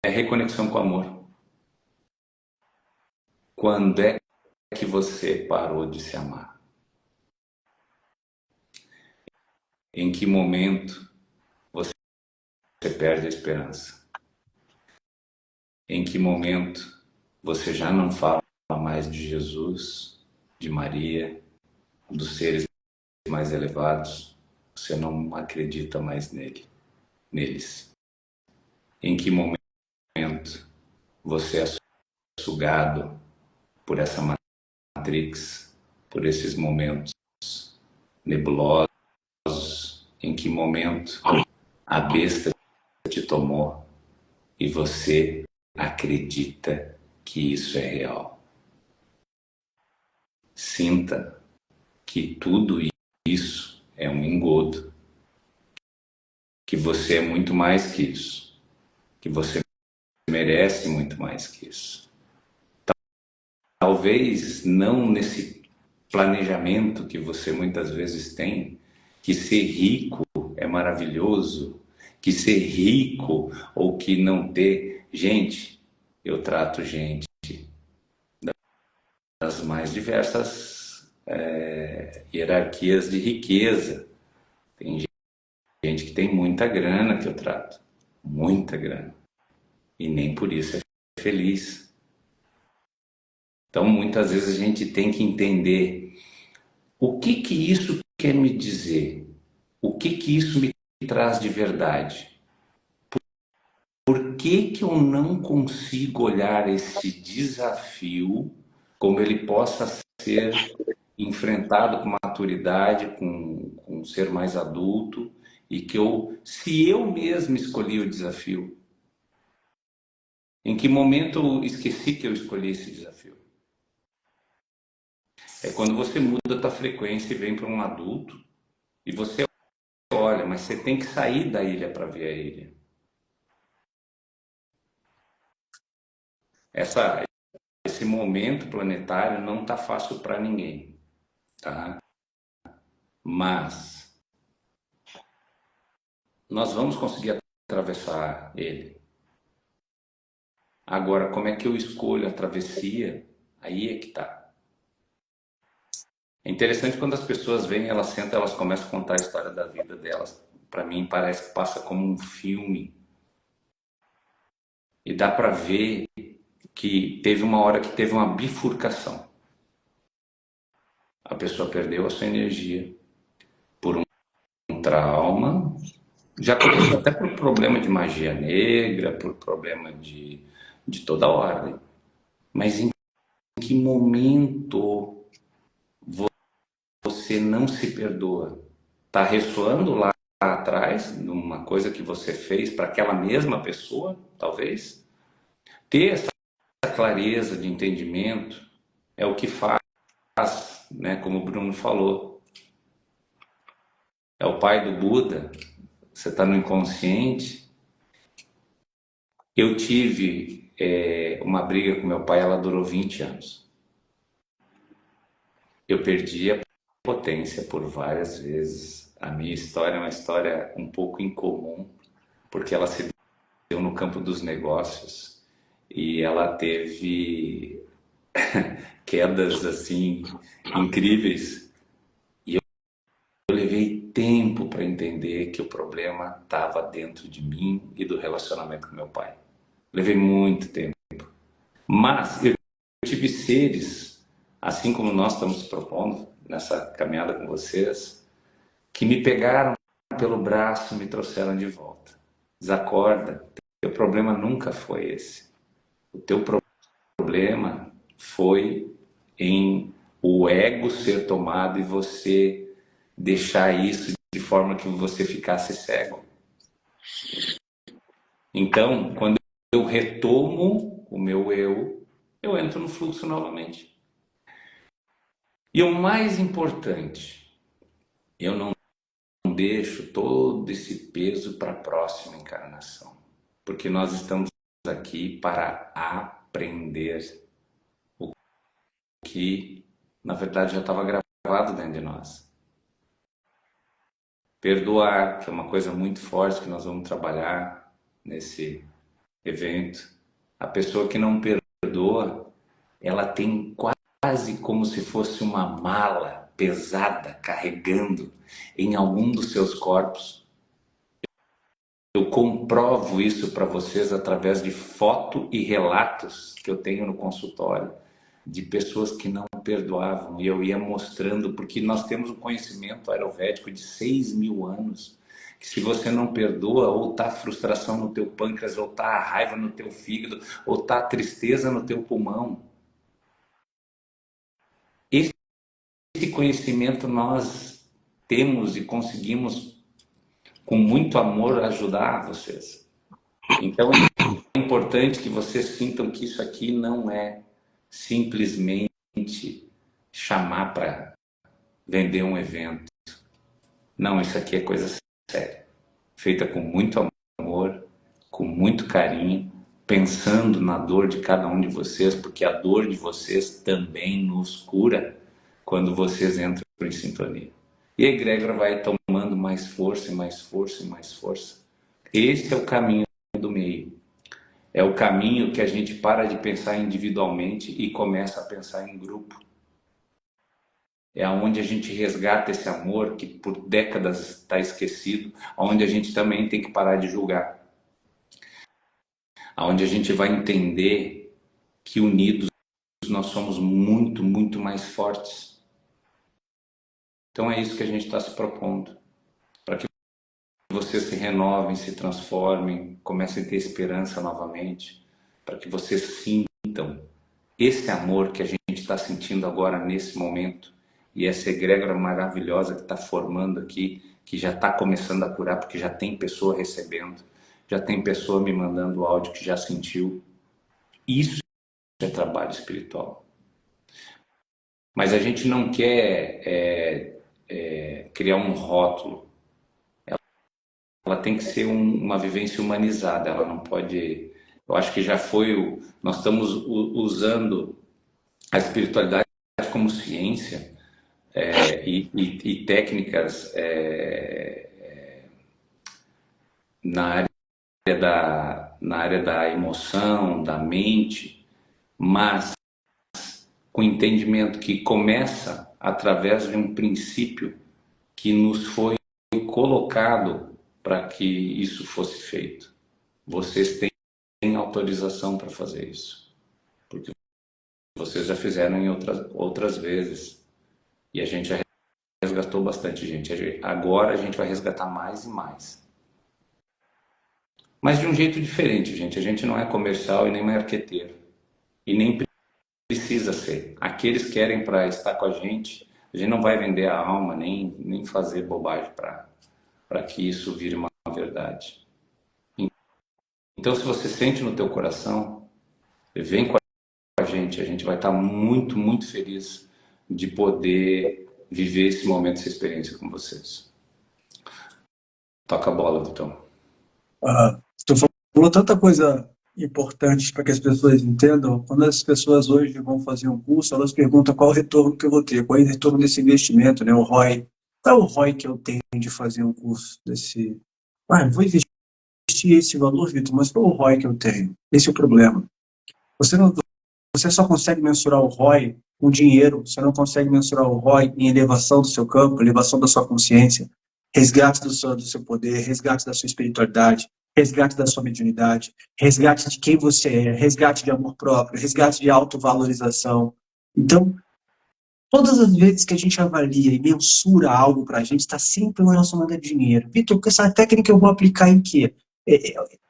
a reconexão com o amor. Quando é que você parou de se amar? Em que momento você perde a esperança? Em que momento você já não fala mais de Jesus, de Maria, dos seres mais elevados? Você não acredita mais neles? Em que momento você é sugado por essa matrix, por esses momentos nebulosos? Em que momento a besta te tomou e você acredita que isso é real? Sinta que tudo isso é um engodo, que você é muito mais que isso, que você merece muito mais que isso. Talvez não nesse planejamento que você muitas vezes tem, que ser rico é maravilhoso, que ser rico ou que não ter. Gente, eu trato gente das mais diversas hierarquias de riqueza. Tem gente que tem muita grana que eu trato, muita grana, e nem por isso é feliz. Então, muitas vezes a gente tem que entender o que isso quer me dizer, o que isso me traz de verdade. Por que eu não consigo olhar esse desafio como ele possa ser enfrentado com maturidade, com um ser mais adulto, e que se eu mesmo escolhi o desafio, em que momento eu esqueci que eu escolhi esse desafio? É quando você muda a tua frequência e vem para um adulto e você olha, mas você tem que sair da ilha para ver a ilha. Esse momento planetário não está fácil para ninguém, tá? Mas nós vamos conseguir atravessar ele. Agora, como é que eu escolho a travessia? Aí é que tá. É interessante quando as pessoas vêm, elas sentam, elas começam a contar a história da vida delas. Para mim, parece que passa como um filme. E dá para ver que teve uma hora que teve uma bifurcação. A pessoa perdeu a sua energia por um trauma. Já aconteceu até por problema de magia negra, por problema de de toda ordem. Mas em que momento você não se perdoa? Está ressoando lá atrás, numa coisa que você fez para aquela mesma pessoa, talvez? Ter essa clareza de entendimento é o que faz, né, como o Bruno falou, é o pai do Buda, você está no inconsciente. Eu tive uma briga com meu pai, ela durou 20 anos. Eu perdi a potência por várias vezes. A minha história é uma história um pouco incomum, porque ela se deu no campo dos negócios e ela teve quedas assim incríveis. E eu levei tempo para entender que o problema estava dentro de mim e do relacionamento com meu pai. Levei muito tempo. Mas eu tive seres, assim como nós estamos propondo nessa caminhada com vocês, que me pegaram pelo braço e me trouxeram de volta. Desacorda, teu problema nunca foi esse. O teu problema foi em o ego ser tomado e você deixar isso de forma que você ficasse cego. Então, quando eu retomo o meu eu entro no fluxo novamente. E o mais importante, eu não deixo todo esse peso para a próxima encarnação, porque nós estamos aqui para aprender o que, na verdade, já estava gravado dentro de nós. Perdoar, que é uma coisa muito forte que nós vamos trabalhar nesse evento. A pessoa que não perdoa, ela tem quase como se fosse uma mala pesada carregando em algum dos seus corpos. Eu comprovo isso para vocês através de foto e relatos que eu tenho no consultório de pessoas que não perdoavam, e eu ia mostrando, porque nós temos um conhecimento ayurvédico de 6.000 anos, que se você não perdoa, ou tá a frustração no teu pâncreas, ou tá a raiva no teu fígado, ou tá a tristeza no teu pulmão. Esse conhecimento nós temos e conseguimos, com muito amor, ajudar vocês. Então é importante que vocês sintam que isso aqui não é simplesmente chamar para vender um evento. Não, isso aqui é coisa séria, feita com muito amor, com muito carinho, pensando na dor de cada um de vocês, porque a dor de vocês também nos cura quando vocês entram em sintonia. E a egrégora vai tomando mais força, e mais força, e mais força. Esse é o caminho do meio. É o caminho que a gente para de pensar individualmente e começa a pensar em grupo. É onde a gente resgata esse amor que por décadas está esquecido, onde a gente também tem que parar de julgar. Onde a gente vai entender que unidos nós somos muito, muito mais fortes. Então é isso que a gente está se propondo. Para que vocês se renovem, se transformem, comecem a ter esperança novamente. Para que vocês sintam esse amor que a gente está sentindo agora nesse momento. E essa egrégora maravilhosa que está formando aqui, que já está começando a curar, porque já tem pessoa recebendo, já tem pessoa me mandando áudio que já sentiu. Isso é trabalho espiritual. Mas a gente não quer criar um rótulo. Ela tem que ser uma vivência humanizada, ela não pode... Eu acho que já foi... Nós estamos usando a espiritualidade como ciência, e técnicas na área da emoção, da mente, mas com entendimento que começa através de um princípio que nos foi colocado para que isso fosse feito. Vocês têm autorização para fazer isso, porque vocês já fizeram em outras vezes. E a gente já resgatou bastante gente. Agora a gente vai resgatar mais e mais. mas de um jeito diferente, gente. A gente não é comercial e nem marqueteiro. E nem precisa ser. Aqueles que querem para estar com a gente não vai vender a alma, nem fazer bobagem para que isso vire uma verdade. Então, se você sente no teu coração, vem com a gente vai estar muito, muito feliz de poder viver esse momento, essa experiência com vocês. Toca a bola, Vitão. Tu falou tanta coisa importante para que as pessoas entendam. Quando as pessoas hoje vão fazer um curso, elas perguntam qual o retorno que eu vou ter, qual é o retorno desse investimento, né? O ROI. Qual é o ROI que eu tenho de fazer um curso desse? Vou investir esse valor, Vitor, mas qual é o ROI que eu tenho? Esse é o problema. Você só consegue mensurar o ROI com dinheiro, você não consegue mensurar o ROI em elevação do seu campo, elevação da sua consciência, resgate do seu poder, resgate da sua espiritualidade, resgate da sua mediunidade, resgate de quem você é, resgate de amor próprio, resgate de autovalorização. Então, todas as vezes que a gente avalia e mensura algo para a gente, está sempre relacionado a dinheiro. Vitor, essa técnica eu vou aplicar em quê?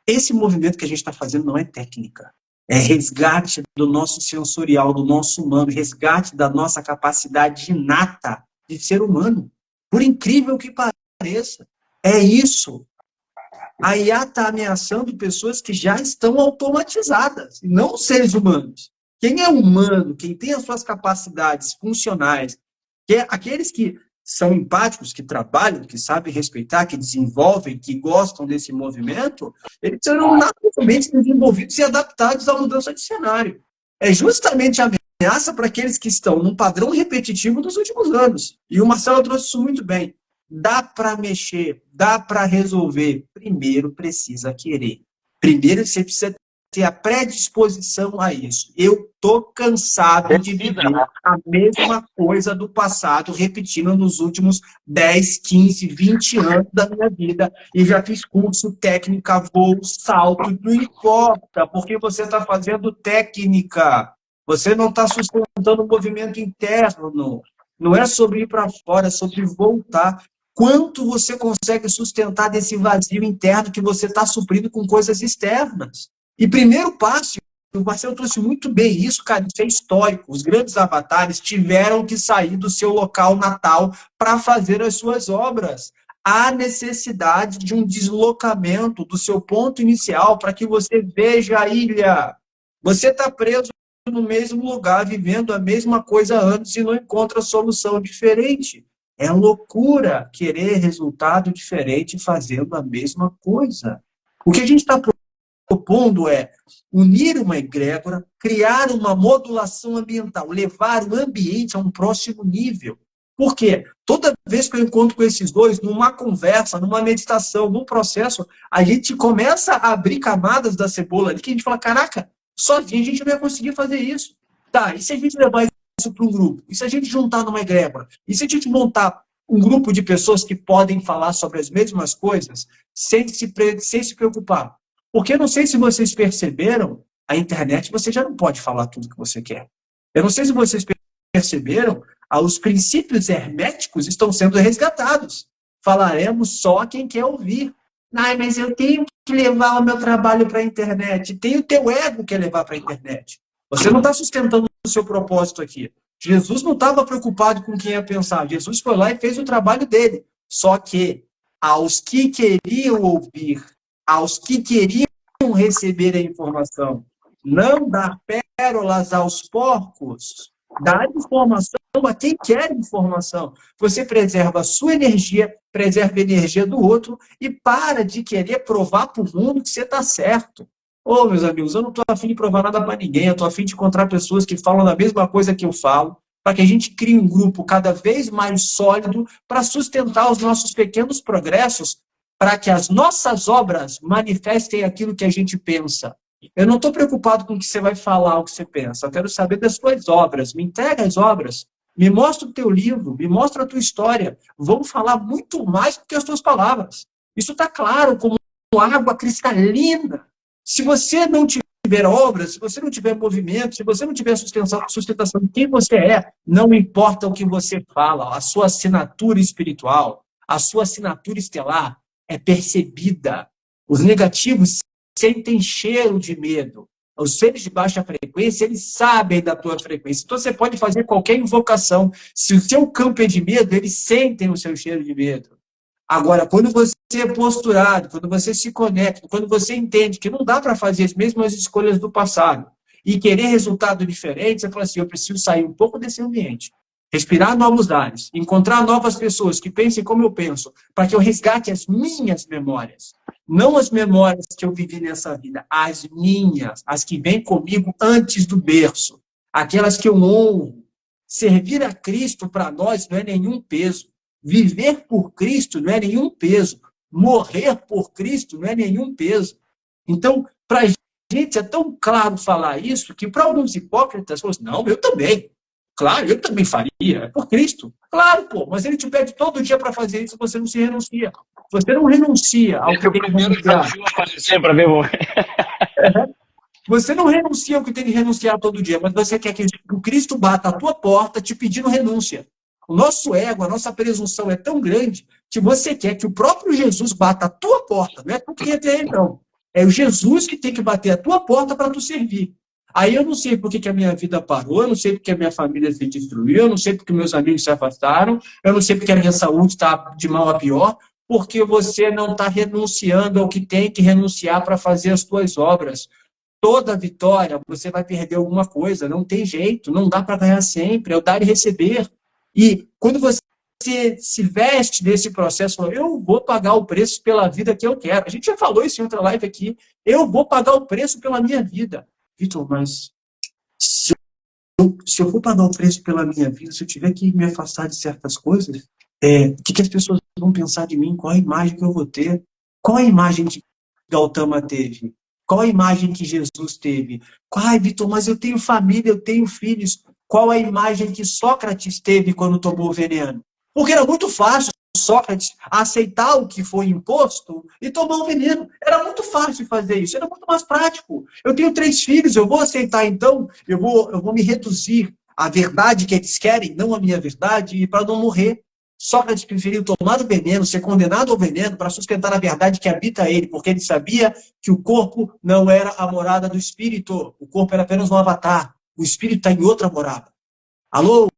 Esse movimento que a gente está fazendo não é técnica. É resgate do nosso sensorial, do nosso humano, resgate da nossa capacidade inata de ser humano. Por incrível que pareça. É isso. A IA está ameaçando pessoas que já estão automatizadas, e não seres humanos. Quem é humano, quem tem as suas capacidades funcionais, que é aqueles que são empáticos, que trabalham, que sabem respeitar, que desenvolvem, que gostam desse movimento, eles serão naturalmente desenvolvidos e adaptados à mudança de cenário. É justamente a ameaça para aqueles que estão num padrão repetitivo dos últimos anos. E o Marcelo trouxe isso muito bem. Dá para mexer, dá para resolver. Primeiro precisa querer. Primeiro você precisa ter a predisposição a isso. Eu tô cansado de viver a mesma coisa do passado, repetindo nos últimos 10, 15, 20 anos da minha vida. E já fiz curso, técnica, voo, salto, não importa, porque você está fazendo técnica. Você não está sustentando o movimento interno. Não é sobre ir para fora, é sobre voltar. Quanto você consegue sustentar desse vazio interno que você está suprindo com coisas externas? E primeiro passo, o Marcelo trouxe muito bem isso, cara, isso é histórico. Os grandes avatares tiveram que sair do seu local natal para fazer as suas obras. Há necessidade de um deslocamento do seu ponto inicial para que você veja a ilha. Você está preso no mesmo lugar, vivendo a mesma coisa antes e não encontra solução diferente. É loucura querer resultado diferente fazendo a mesma coisa. O que a gente está propondo é unir uma egrégora, criar uma modulação ambiental, levar o ambiente a um próximo nível. Por quê? Toda vez que eu encontro com esses dois, numa conversa, numa meditação, num processo, a gente começa a abrir camadas da cebola ali que a gente fala, caraca, sozinho a gente não vai conseguir fazer isso. Tá, e se a gente levar isso para um grupo? E se a gente juntar numa egrégora? E se a gente montar um grupo de pessoas que podem falar sobre as mesmas coisas sem se preocupar? Porque eu não sei se vocês perceberam, a internet você já não pode falar tudo que você quer. Eu não sei se vocês perceberam, os princípios herméticos estão sendo resgatados. Falaremos só quem quer ouvir. Mas eu tenho que levar o meu trabalho para a internet. Tem o teu ego que quer levar para a internet. Você não está sustentando o seu propósito aqui. Jesus não estava preocupado com quem ia pensar. Jesus foi lá e fez o trabalho dele. Só que aos que queriam ouvir, aos que queriam receber a informação, não dar pérolas aos porcos, dar informação a quem quer informação. Você preserva a sua energia, preserva a energia do outro e para de querer provar para o mundo que você está certo. Ô, meus amigos, eu não estou afim de provar nada para ninguém, eu estou afim de encontrar pessoas que falam da mesma coisa que eu falo, para que a gente crie um grupo cada vez mais sólido para sustentar os nossos pequenos progressos, para que as nossas obras manifestem aquilo que a gente pensa. Eu não estou preocupado com o que você vai falar, o que você pensa. Eu quero saber das suas obras. Me entrega as obras. Me mostra o teu livro. Me mostra a tua história. Vamos falar muito mais do que as tuas palavras. Isso está claro como água cristalina. Se você não tiver obras, se você não tiver movimento, se você não tiver sustentação de quem você é, não importa o que você fala, a sua assinatura espiritual, a sua assinatura estelar é percebida. Os negativos sentem cheiro de medo. Os seres de baixa frequência, eles sabem da tua frequência. Então, você pode fazer qualquer invocação. Se o seu campo é de medo, eles sentem o seu cheiro de medo. Agora, quando você é posturado, quando você se conecta, quando você entende que não dá para fazer as mesmas escolhas do passado e querer resultado diferente, você fala assim, eu preciso sair um pouco desse ambiente, respirar novos ares, encontrar novas pessoas que pensem como eu penso, para que eu resgate as minhas memórias. Não as memórias que eu vivi nessa vida, as minhas, as que vêm comigo antes do berço, aquelas que eu honro. Servir a Cristo para nós não é nenhum peso. Viver por Cristo não é nenhum peso. Morrer por Cristo não é nenhum peso. Então, para a gente é tão claro falar isso que para alguns hipócritas, falam assim, não, eu também. Claro, eu também faria, é por Cristo. Claro, pô, mas ele te pede todo dia para fazer isso, você não se renuncia. Você não renuncia ao que tem que renunciar. Aparecer para ver morrer. Você não renuncia ao que tem que renunciar todo dia, mas você quer que o Cristo bata a tua porta te pedindo renúncia. O nosso ego, a nossa presunção é tão grande que você quer que o próprio Jesus bata a tua porta. Não é tu que entra ele, não. É o Jesus que tem que bater a tua porta para tu servir. Aí eu não sei por que a minha vida parou, eu não sei porque a minha família se destruiu, eu não sei porque meus amigos se afastaram, eu não sei porque a minha saúde está de mal a pior, porque você não está renunciando ao que tem que renunciar para fazer as tuas obras. Toda vitória, você vai perder alguma coisa, não tem jeito, não dá para ganhar sempre, é o dar e receber. E quando você se veste desse processo, eu vou pagar o preço pela vida que eu quero. A gente já falou isso em outra live aqui, eu vou pagar o preço pela minha vida. Vitor, mas se eu for pagar o preço pela minha vida, se eu tiver que me afastar de certas coisas, o que as pessoas vão pensar de mim? Qual a imagem que eu vou ter? Qual a imagem que Gautama teve? Qual a imagem que Jesus teve? Ai, Vitor, mas eu tenho família, eu tenho filhos. Qual a imagem que Sócrates teve quando tomou o veneno? Porque era muito fácil Sócrates aceitar o que foi imposto e tomar o veneno. Era muito fácil fazer isso, era muito mais prático. Eu tenho 3 filhos, eu vou aceitar então, eu vou me reduzir à verdade que eles querem, não à minha verdade, para não morrer. Sócrates preferiu tomar o veneno, ser condenado ao veneno, para sustentar a verdade que habita ele, porque ele sabia que o corpo não era a morada do espírito, o corpo era apenas um avatar, o espírito está em outra morada. Alô?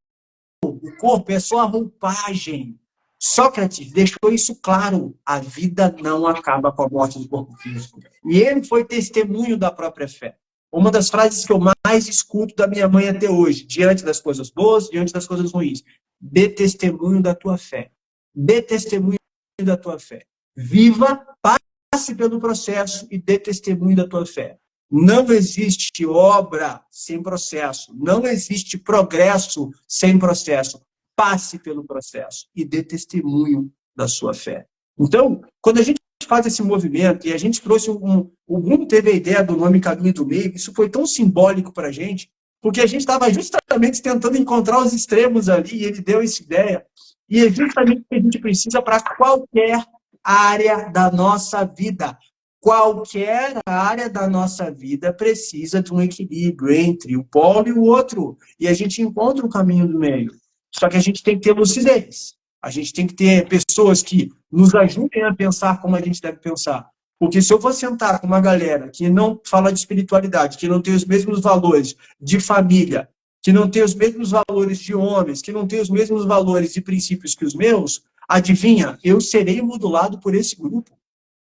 O corpo é só a roupagem. Sócrates deixou isso claro, a vida não acaba com a morte do corpo físico. E ele foi testemunho da própria fé. Uma das frases que eu mais escuto da minha mãe até hoje, diante das coisas boas, diante das coisas ruins. Dê testemunho da tua fé. Dê testemunho da tua fé. Viva, passe pelo processo e dê testemunho da tua fé. Não existe obra sem processo. Não existe progresso sem processo. Passe pelo processo e dê testemunho da sua fé. Então, quando a gente faz esse movimento, e a gente trouxe o Bruno teve a ideia do nome Caminho do Meio, isso foi tão simbólico para a gente, porque a gente estava justamente tentando encontrar os extremos ali, e ele deu essa ideia. E é justamente o que a gente precisa para qualquer área da nossa vida. Qualquer área da nossa vida precisa de um equilíbrio entre o polo e o outro. E a gente encontra o caminho do meio. Só que a gente tem que ter lucidez. A gente tem que ter pessoas que nos ajudem a pensar como a gente deve pensar. Porque se eu vou sentar com uma galera que não fala de espiritualidade, que não tem os mesmos valores de família, que não tem os mesmos valores de homens, que não tem os mesmos valores e princípios que os meus, adivinha, eu serei modulado por esse grupo.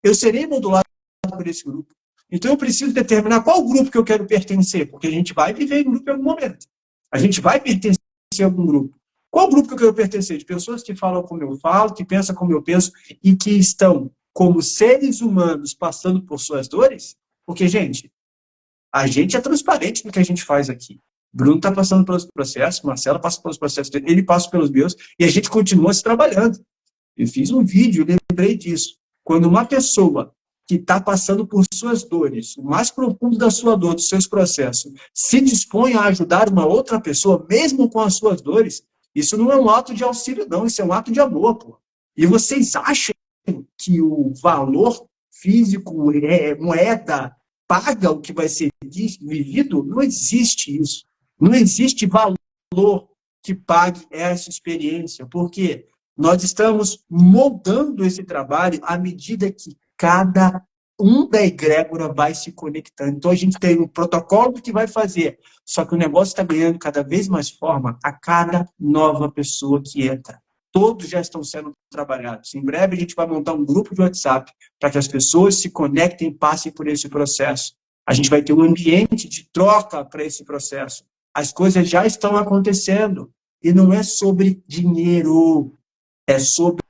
Eu serei modulado por esse grupo. Então eu preciso determinar qual grupo que eu quero pertencer, porque a gente vai viver em grupo em algum momento. A gente vai pertencer a algum grupo. Qual grupo que eu quero pertencer? De pessoas que falam como eu falo, que pensam como eu penso e que estão como seres humanos passando por suas dores? Porque, gente, a gente é transparente no que a gente faz aqui. Bruno está passando pelos processos, Marcelo passa pelos processos dele, ele passa pelos meus, e a gente continua se trabalhando. Eu fiz um vídeo, lembrei disso. Quando uma pessoa que está passando por suas dores, o mais profundo da sua dor, dos seus processos, se dispõe a ajudar uma outra pessoa, mesmo com as suas dores, isso não é um ato de auxílio, não, isso é um ato de amor, pô. E vocês acham que o valor físico, moeda, paga o que vai ser vivido? Não existe isso. Não existe valor que pague essa experiência, porque nós estamos moldando esse trabalho à medida que cada um da egrégora vai se conectando. Então, a gente tem um protocolo que vai fazer, só que o negócio está ganhando cada vez mais forma a cada nova pessoa que entra. Todos já estão sendo trabalhados. Em breve, a gente vai montar um grupo de WhatsApp para que as pessoas se conectem e passem por esse processo. A gente vai ter um ambiente de troca para esse processo. As coisas já estão acontecendo. E não é sobre dinheiro, é sobre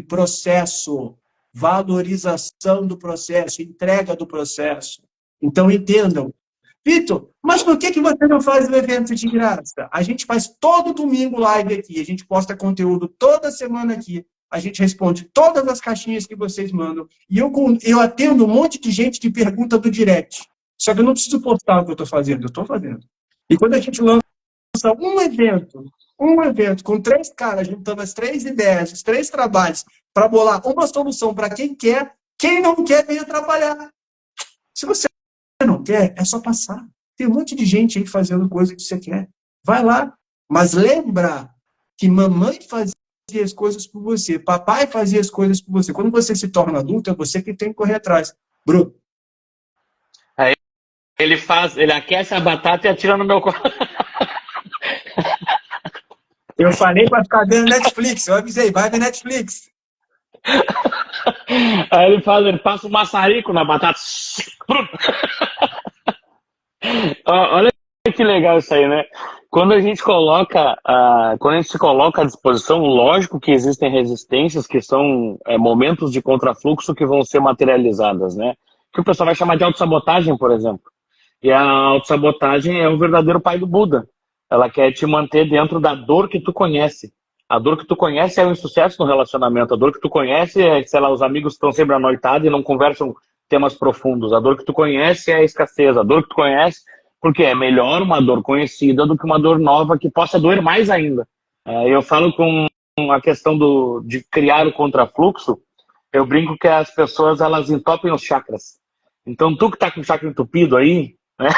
processo, valorização do processo, entrega do processo. Então, entendam. Vitor, mas por que você não faz o evento de graça? A gente faz todo domingo live aqui, a gente posta conteúdo toda semana aqui, a gente responde todas as caixinhas que vocês mandam, e eu atendo um monte de gente que pergunta do direct. Só que eu não preciso postar o que eu estou fazendo, eu estou fazendo. E quando a gente lança um evento com 3 caras juntando as 3 ideias, os 3 trabalhos, para bolar uma solução para quem não quer vem atrapalhar. Se você não quer, é só passar. Tem um monte de gente aí fazendo coisa que você quer. Vai lá. Mas lembra que mamãe fazia as coisas por você, papai fazia as coisas por você. Quando você se torna adulto, é você que tem que correr atrás. Bruno. Aí ele aquece a batata e atira no meu corpo. Eu falei para ficar vendo Netflix, eu avisei, vai ver Netflix. Aí ele passa um maçarico na batata. Olha que legal isso aí, né? Quando a gente se coloca à disposição, lógico que existem resistências que são momentos de contrafluxo que vão ser materializadas, né? Que o pessoal vai chamar de autossabotagem, por exemplo. E a autossabotagem é o verdadeiro pai do Buda. Ela quer te manter dentro da dor que tu conhece. A dor que tu conhece é o insucesso no relacionamento. A dor que tu conhece é, sei lá, os amigos estão sempre à noitada e não conversam temas profundos. A dor que tu conhece é a escassez. A dor que tu conhece, porque é melhor uma dor conhecida do que uma dor nova que possa doer mais ainda. Eu falo com a questão de criar o contrafluxo, eu brinco que as pessoas elas entopem os chakras. Então tu que tá com o chakra entupido aí, né?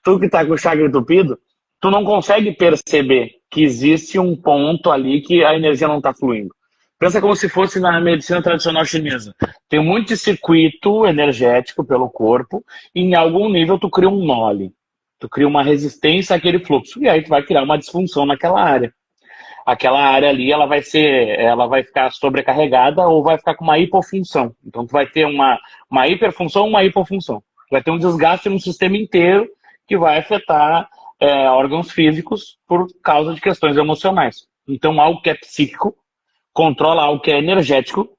Tu que tá com o chakra entupido, tu não consegue perceber que existe um ponto ali que a energia não está fluindo. Pensa como se fosse na medicina tradicional chinesa. Tem um monte de circuito energético pelo corpo e em algum nível tu cria um nó ali. Tu cria uma resistência àquele fluxo e aí tu vai criar uma disfunção naquela área. Aquela área ali ela vai ficar sobrecarregada ou vai ficar com uma hipofunção. Então tu vai ter uma hiperfunção, uma hipofunção. Vai ter um desgaste no sistema inteiro que vai afetar órgãos físicos por causa de questões emocionais. Então algo que é psíquico controla algo que é energético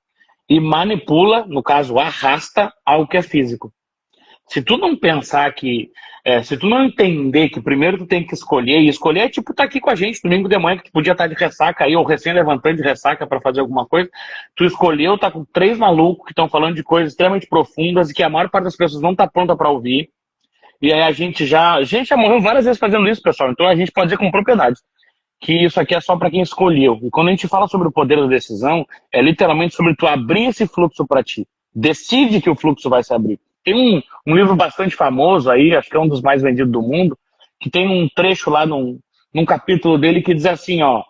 e manipula, no caso arrasta, algo que é físico. Se tu não pensar que, se tu não entender que primeiro tu tem que escolher, e escolher é tipo tá aqui com a gente domingo de manhã, que tu podia estar de ressaca aí, ou recém-levantando de ressaca para fazer alguma coisa, tu escolheu, tá com 3 malucos que estão falando de coisas extremamente profundas e que a maior parte das pessoas não tá pronta para ouvir, e aí a gente já morreu várias vezes fazendo isso, pessoal, então a gente pode dizer com propriedade que isso aqui é só para quem escolheu. E quando a gente fala sobre o poder da decisão, é literalmente sobre tu abrir esse fluxo para ti. Decide que o fluxo vai se abrir. Tem um livro bastante famoso aí, acho que é um dos mais vendidos do mundo, que tem um trecho lá num capítulo dele que diz assim, ó,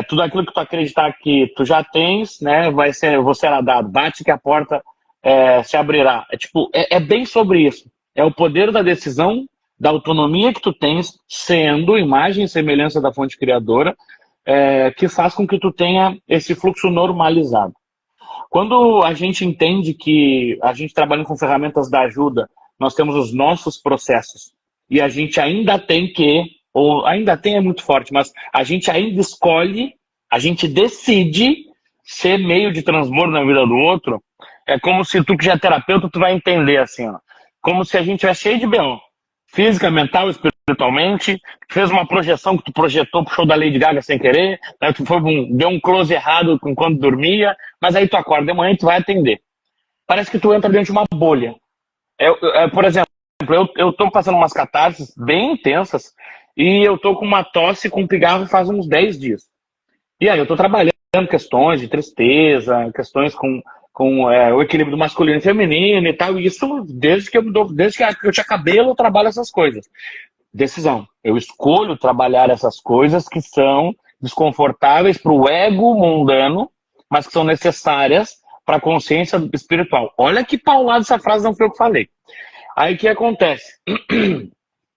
tudo aquilo que tu acreditar que tu já tens, né, você será dado. Bate que a porta se abrirá. É bem sobre isso. É o poder da decisão, da autonomia que tu tens, sendo imagem e semelhança da fonte criadora, que faz com que tu tenha esse fluxo normalizado. Quando a gente entende que a gente trabalha com ferramentas da ajuda, nós temos os nossos processos, e a gente ainda tem ou ainda tem é muito forte, mas a gente ainda escolhe, a gente decide ser meio de transbordo na vida do outro, é como se tu que já é terapeuta, tu vai entender assim, ó, como se a gente tivesse cheio de B.O. Física, mental, espiritualmente, fez uma projeção que tu projetou pro show da Lady Gaga sem querer, né? Tu deu um close errado enquanto dormia, mas aí tu acorda de manhã e tu vai atender. Parece que tu entra dentro de uma bolha. Por exemplo, eu tô passando umas catarses bem intensas e eu tô com uma tosse com pigarro faz uns 10 dias. E aí eu tô trabalhando questões de tristeza, questões com o equilíbrio do masculino e feminino e tal, e isso desde que eu tinha cabelo eu trabalho essas coisas. Decisão. Eu escolho trabalhar essas coisas que são desconfortáveis para o ego mundano, mas que são necessárias para a consciência espiritual. Olha que paulada essa frase, não foi eu que falei. Aí o que acontece?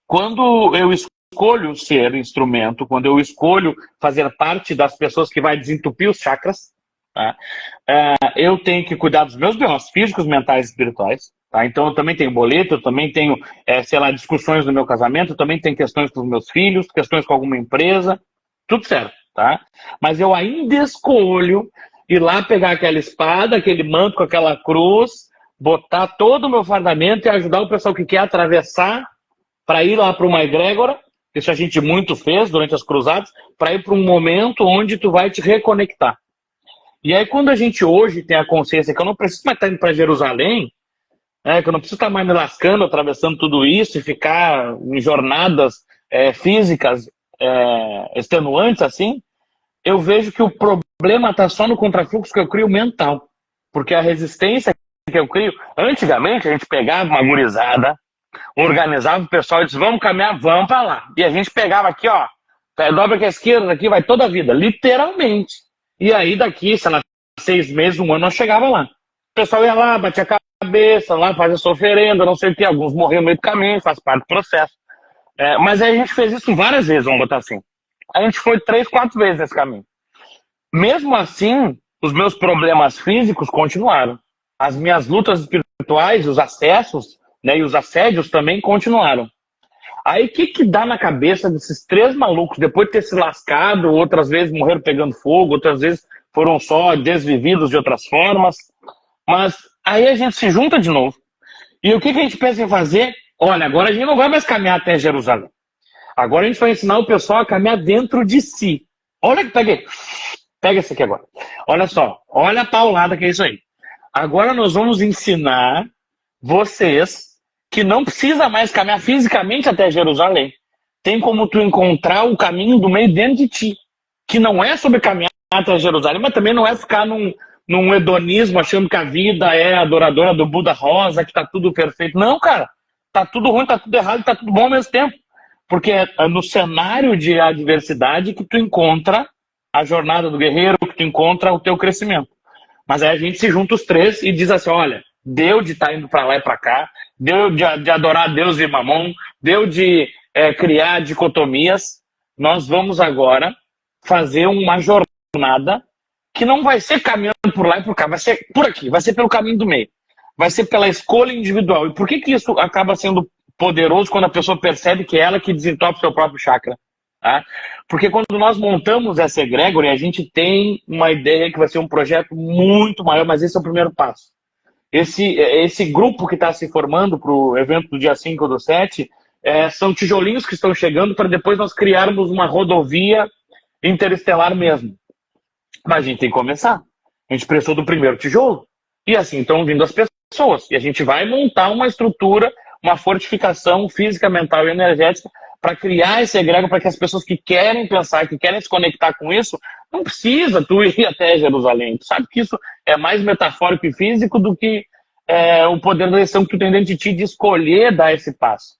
Quando eu escolho ser instrumento, quando eu escolho fazer parte das pessoas que vai desentupir os chakras, tá? Eu tenho que cuidar dos meus bens físicos, mentais e espirituais. Tá? Então eu também tenho boleto, eu também tenho, discussões no meu casamento, eu também tenho questões com os meus filhos, questões com alguma empresa, tudo certo, tá? Mas eu ainda escolho ir lá pegar aquela espada, aquele manto com aquela cruz, botar todo o meu fardamento e ajudar o pessoal que quer atravessar para ir lá para uma egrégora, isso a gente muito fez durante as cruzadas, para ir para um momento onde tu vai te reconectar. E aí quando a gente hoje tem a consciência que eu não preciso mais estar indo para Jerusalém, que eu não preciso estar mais me lascando, atravessando tudo isso e ficar em jornadas físicas extenuantes assim, eu vejo que o problema está só no contrafluxo que eu crio mental. Porque a resistência que eu crio... Antigamente, a gente pegava uma gurizada, organizava o pessoal e disse, vamos caminhar, vamos para lá. E a gente pegava aqui, ó, dobra aqui a esquerda, aqui vai toda a vida, literalmente. E aí daqui, sei lá, 6 meses, 1 ano, nós chegava lá. O pessoal ia lá, batia a cabeça, lá fazia sua oferenda, não sei o que, alguns morriam no meio do caminho, faz parte do processo. Mas aí a gente fez isso várias vezes, vamos botar assim. A gente foi 3, 4 vezes nesse caminho. Mesmo assim, os meus problemas físicos continuaram. As minhas lutas espirituais, os acessos, né, e os assédios também continuaram. Aí o que dá na cabeça desses 3 malucos, depois de ter se lascado, outras vezes morreram pegando fogo, outras vezes foram só desvividos de outras formas, mas aí a gente se junta de novo. E o que a gente pensa em fazer? Olha, agora a gente não vai mais caminhar até Jerusalém. Agora a gente vai ensinar o pessoal a caminhar dentro de si. Olha que peguei. Pega esse aqui agora. Olha só, olha a paulada que é isso aí. Agora nós vamos ensinar vocês que não precisa mais caminhar fisicamente até Jerusalém. Tem como tu encontrar o caminho do meio dentro de ti. Que não é sobre caminhar até Jerusalém, mas também não é ficar num hedonismo achando que a vida é adoradora do Buda rosa, que tá tudo perfeito. Não, cara. Tá tudo ruim, tá tudo errado, tá tudo bom ao mesmo tempo. Porque é no cenário de adversidade que tu encontra a jornada do guerreiro, que tu encontra o teu crescimento. Mas aí a gente se junta os 3 e diz assim, olha, deu de estar indo para lá e para cá, deu de adorar Deus e Mamon, deu de criar dicotomias, nós vamos agora fazer uma jornada que não vai ser caminhando por lá e por cá, vai ser por aqui, vai ser pelo caminho do meio, vai ser pela escolha individual. E por que isso acaba sendo poderoso quando a pessoa percebe que é ela que desentope o seu próprio chakra? Tá? Porque quando nós montamos essa egrégora, a gente tem uma ideia que vai ser um projeto muito maior, mas esse é o primeiro passo. Esse grupo que está se formando para o evento do dia 5 do 7, são tijolinhos que estão chegando para depois nós criarmos uma rodovia interestelar mesmo. Mas a gente tem que começar. A gente precisou do primeiro tijolo. E assim estão vindo as pessoas. E a gente vai montar uma estrutura, uma fortificação física, mental e energética para criar esse egrégora, para que as pessoas que querem pensar, que querem se conectar com isso, não precisa tu ir até Jerusalém. Tu sabe que isso é mais metafórico e físico do que o poder da decisão que tu tem dentro de ti de escolher dar esse passo.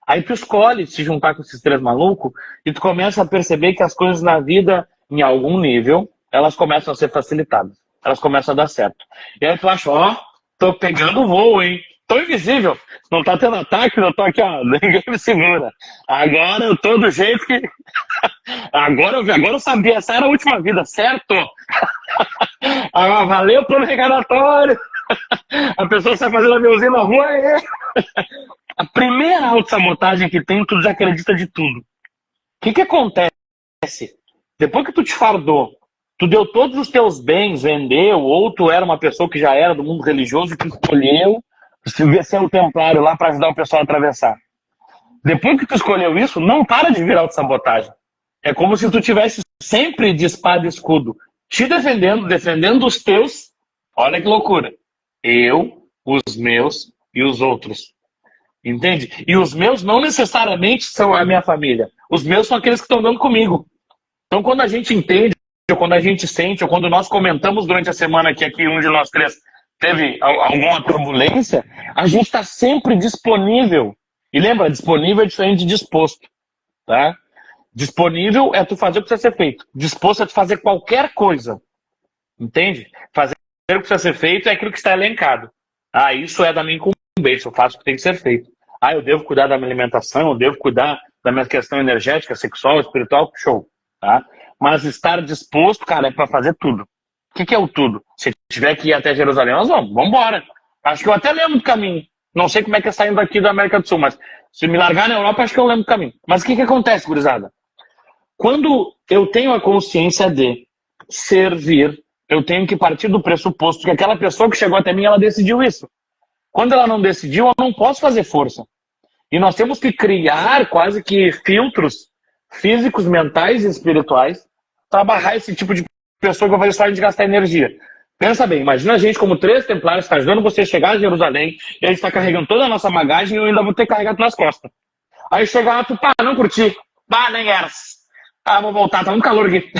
Aí tu escolhe se juntar com esses 3 malucos e tu começa a perceber que as coisas na vida, em algum nível, elas começam a ser facilitadas. Elas começam a dar certo. E aí tu acha, ó, tô pegando voo, hein? Tô invisível, não tá tendo ataque, eu tô aqui, ó, ninguém me segura. Agora eu tô do jeito que... agora eu sabia, essa era a última vida, certo? Valeu pelo regardatório. A pessoa sai fazendo aviãozinho na rua. A primeira autossabotagem que tem, tu desacredita de tudo. O que acontece? Depois que tu te fardou, tu deu todos os teus bens, vendeu, ou tu era uma pessoa que já era do mundo religioso, que escolheu ser um templário lá para ajudar o pessoal a atravessar. Depois que tu escolheu isso, não para de vir autossabotagem. É como se tu tivesse sempre de espada e escudo, te defendendo os teus. Olha que loucura. Eu, os meus e os outros. Entende? E os meus não necessariamente são a minha família. Os meus são aqueles que estão andando comigo. Então quando a gente entende, ou quando a gente sente, ou quando nós comentamos durante a semana que aqui um de nós 3 teve alguma turbulência, a gente está sempre disponível. E lembra, disponível é diferente de disposto. Tá? Disponível é tu fazer o que precisa ser feito. Disposto é tu fazer qualquer coisa. Entende? Fazer que precisa ser feito é aquilo que está elencado. Ah, isso é da minha incumbência, eu faço o que tem que ser feito. Ah, eu devo cuidar da minha alimentação, eu devo cuidar da minha questão energética, sexual, espiritual, show. Tá? Mas estar disposto, cara, é para fazer tudo. O que é o tudo? Se tiver que ir até Jerusalém, nós vamos embora. Acho que eu até lembro do caminho. Não sei como é que é saindo aqui da América do Sul, mas se me largar na Europa, acho que eu lembro do caminho. Mas o que acontece, gurizada? Quando eu tenho a consciência de servir, eu tenho que partir do pressuposto que aquela pessoa que chegou até mim, ela decidiu isso. Quando ela não decidiu, eu não posso fazer força. E nós temos que criar quase que filtros físicos, mentais e espirituais para barrar esse tipo de pessoa que vai fazer só a gente gastar energia. Pensa bem, imagina a gente como 3 templários, está ajudando você a chegar a Jerusalém, e a gente está carregando toda a nossa bagagem e eu ainda vou ter carregado nas costas. Aí chega lá, tu, pá, não curti. Pá, nem eras. Ah, vou voltar, tá um calor aqui.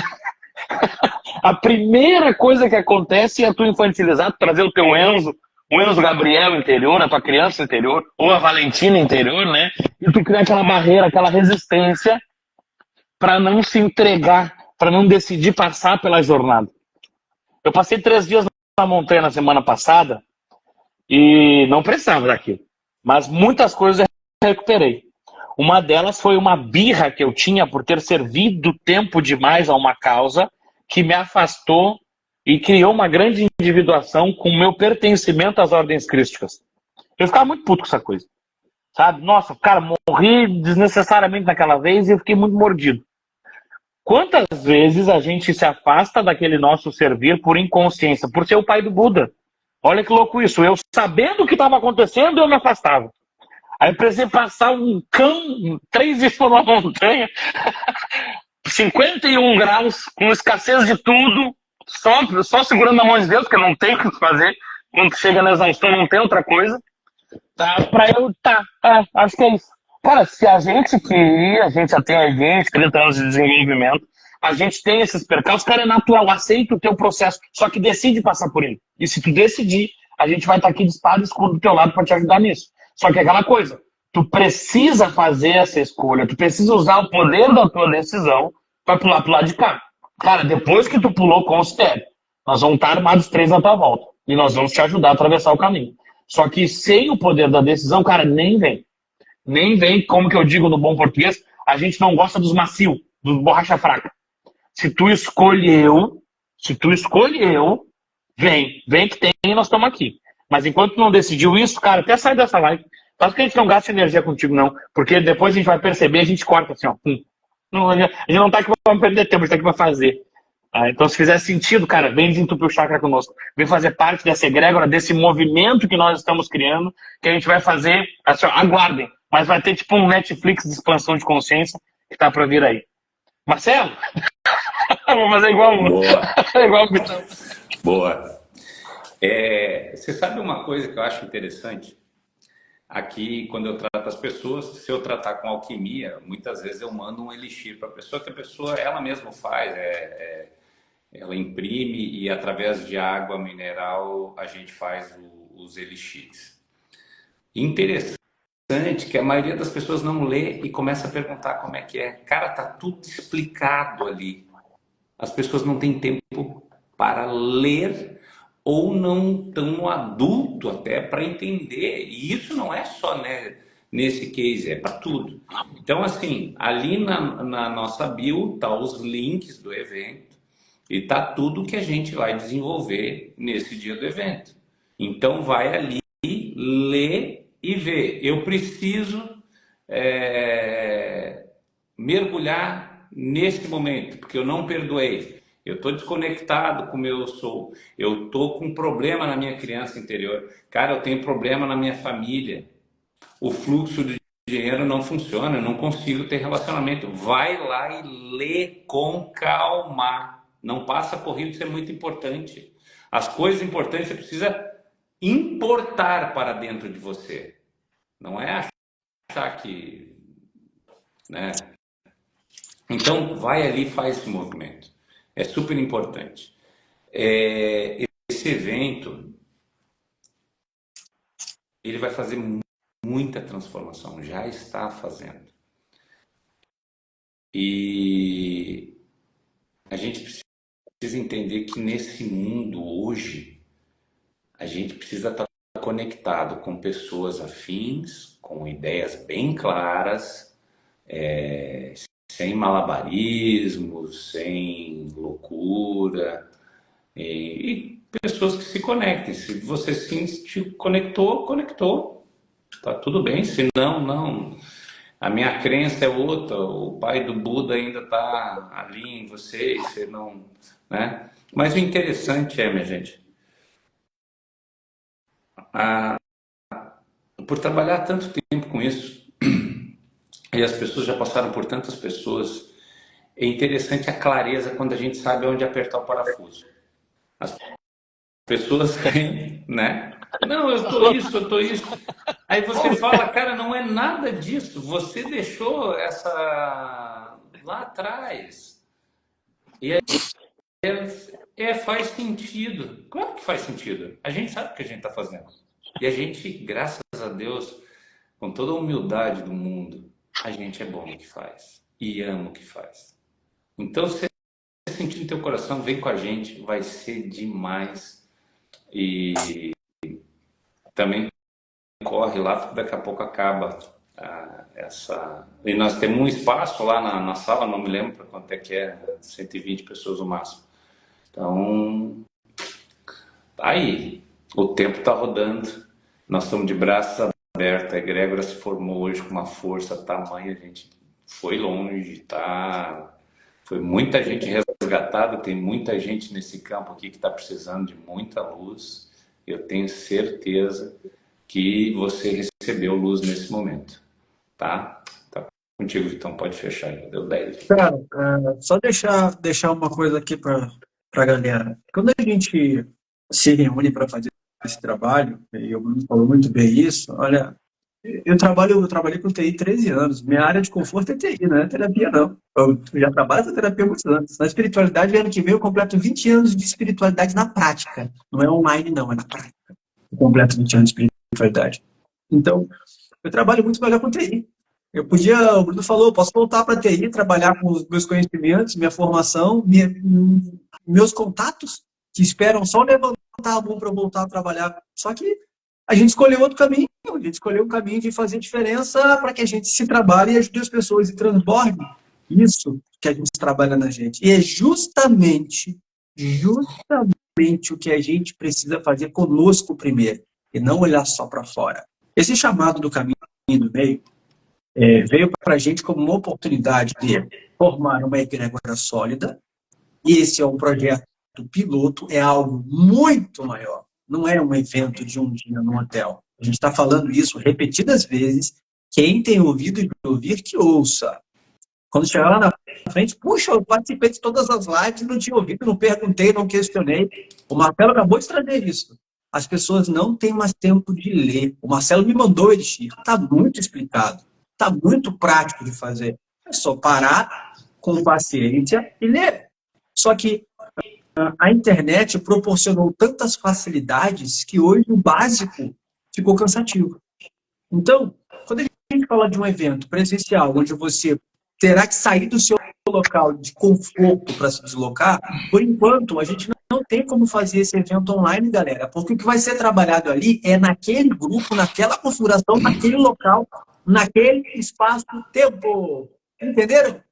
A primeira coisa que acontece é tu infantilizar, tu trazer o teu Enzo, o Enzo Gabriel interior, a tua criança interior, ou a Valentina interior, né? E tu criar aquela barreira, aquela resistência para não se entregar, para não decidir passar pela jornada. Eu passei 3 dias na montanha na semana passada e não precisava daquilo. Mas muitas coisas eu recuperei. Uma delas foi uma birra que eu tinha por ter servido tempo demais a uma causa que me afastou e criou uma grande individuação com o meu pertencimento às ordens crísticas. Eu ficava muito puto com essa coisa. Sabe? Nossa, cara, morri desnecessariamente naquela vez e eu fiquei muito mordido. Quantas vezes a gente se afasta daquele nosso servir por inconsciência, por ser o pai do Buda? Olha que louco isso. Eu sabendo o que estava acontecendo, eu me afastava. Aí eu precisei passar um cão, 3 dias numa montanha, 51 graus, com escassez de tudo, só segurando a mão de Deus, porque não tem o que fazer. Quando chega na exaustão, não tem outra coisa. Tá? Pra eu, acho que é isso. Cara, se a gente queria, a gente já tem aí 20, 30 anos de desenvolvimento, a gente tem esses percalços, cara, é natural, aceita o teu processo, só que decide passar por ele. E se tu decidir, a gente vai estar aqui de espada e escudo do teu lado para te ajudar nisso. Só que é aquela coisa, tu precisa fazer essa escolha, tu precisa usar o poder da tua decisão para pular pro lado de cá. Cara, depois que tu pulou, considere. Nós vamos estar armados 3 na tua volta. E nós vamos te ajudar a atravessar o caminho. Só que sem o poder da decisão, cara, nem vem. Nem vem, como que eu digo no bom português, a gente não gosta dos macios, dos borracha fraca. Se tu escolheu, vem que tem e nós estamos aqui. Mas enquanto tu não decidiu isso, cara, até sai dessa live. Faz que a gente não gasta energia contigo, não. Porque depois a gente vai perceber, a gente corta assim, ó. Não, a gente não tá aqui para perder tempo, a gente tá aqui para fazer. Então, se fizer sentido, cara, vem desentupir o chakra conosco. Vem fazer parte dessa egrégora, desse movimento que nós estamos criando, que a gente vai fazer, assim, ó, aguardem, mas vai ter tipo um Netflix de expansão de consciência que tá para vir aí. Marcelo? Vou fazer igual Boa. igual o Vitão. Boa. Você sabe uma coisa que eu acho interessante? Aqui, quando eu trato as pessoas, se eu tratar com alquimia, muitas vezes eu mando um elixir para a pessoa, que a pessoa ela mesma faz, ela imprime e através de água mineral a gente faz os elixires. Interessante que a maioria das pessoas não lê e começa a perguntar como é que é. Cara, tá tudo explicado ali. As pessoas não têm tempo para ler ou não estão no adulto até para entender. E isso não é só, né, nesse case, é para tudo. Então, assim, ali na nossa bio tá os links do evento e tá tudo que a gente vai desenvolver nesse dia do evento. Então, vai ali, lê e vê. Eu preciso mergulhar nesse momento, porque eu não perdoei. Eu estou desconectado com o meu eu sou. Eu estou com um problema na minha criança interior. Cara, eu tenho problema na minha família. O fluxo de dinheiro não funciona. Eu não consigo ter relacionamento. Vai lá e lê com calma. Não passa corrido, isso é muito importante. As coisas importantes você precisa importar para dentro de você. Não é achar que... né? Então, vai ali e faz esse movimento. É super importante. Esse evento, ele vai fazer muita transformação, já está fazendo. E a gente precisa entender que nesse mundo hoje, a gente precisa estar conectado com pessoas afins, com ideias bem claras, sem malabarismo, sem loucura, e pessoas que se conectem. Se você se conectou, conectou. Tá tudo bem, se não, não. A minha crença é outra, o pai do Buda ainda está ali em você, e você não, né? Mas o interessante é, minha gente, por trabalhar tanto tempo com isso, e as pessoas já passaram por tantas pessoas, é interessante a clareza quando a gente sabe onde apertar o parafuso. As pessoas têm, né? Não, eu tô isso, eu tô isso. Aí você fala, cara, não é nada disso. Você deixou essa lá atrás. E aí faz sentido. Claro que faz sentido. A gente sabe o que a gente está fazendo. E a gente, graças a Deus, com toda a humildade do mundo, a gente é bom no que faz. E ama o que faz. Então, se você sentir no teu coração, vem com a gente. Vai ser demais. E também corre lá, porque daqui a pouco acaba essa... E nós temos um espaço lá na sala, não me lembro para quanto é que é, 120 pessoas no máximo. Então, tá aí, o tempo está rodando, nós estamos de braços abertos, a egrégora se formou hoje com uma força tamanha, a gente foi longe, tá... Foi muita gente resgatada, tem muita gente nesse campo aqui que está precisando de muita luz. Eu tenho certeza que você recebeu luz nesse momento, tá? Tá contigo, Vitão, pode fechar, já deu 10. Cara, só deixar uma coisa aqui para a galera. Quando a gente se reúne para fazer esse trabalho, e o Bruno falou muito bem isso, olha, eu trabalhei com TI 13 anos. Minha área de conforto é TI, não é terapia, não. Eu já trabalho com terapia há muitos anos. Na espiritualidade, ano que vem, eu completo 20 anos de espiritualidade na prática. Não é online, não, é na prática. Eu completo 20 anos de espiritualidade. Então, eu trabalho muito melhor com TI. O Bruno falou, eu posso voltar para a TI, trabalhar com os meus conhecimentos, minha formação, meus contatos, que esperam só levantar a mão para eu voltar a trabalhar. Só que a gente escolheu outro caminho, a gente escolheu o caminho de fazer diferença para que a gente se trabalhe e ajude as pessoas e transborde isso que a gente trabalha na gente. E é justamente o que a gente precisa fazer conosco primeiro, e não olhar só para fora. Esse chamado do caminho do meio veio para a gente como uma oportunidade de formar uma egrégora sólida, e esse é um projeto piloto, é algo muito maior. Não é um evento de um dia num hotel. A gente está falando isso repetidas vezes. Quem tem ouvido de ouvir, que ouça. Quando chegar lá na frente, puxa, eu participei de todas as lives, não tinha ouvido, não perguntei, não questionei. O Marcelo acabou de trazer isso. As pessoas não têm mais tempo de ler. O Marcelo me mandou ele, está muito explicado. Está muito prático de fazer. É só parar com paciência e ler. Só que a internet proporcionou tantas facilidades que hoje o básico ficou cansativo. Então, quando a gente fala de um evento presencial, onde você terá que sair do seu local de conforto para se deslocar, por enquanto, a gente não tem como fazer esse evento online, galera, porque o que vai ser trabalhado ali é naquele grupo, naquela configuração, naquele local, naquele espaço-tempo. Entenderam?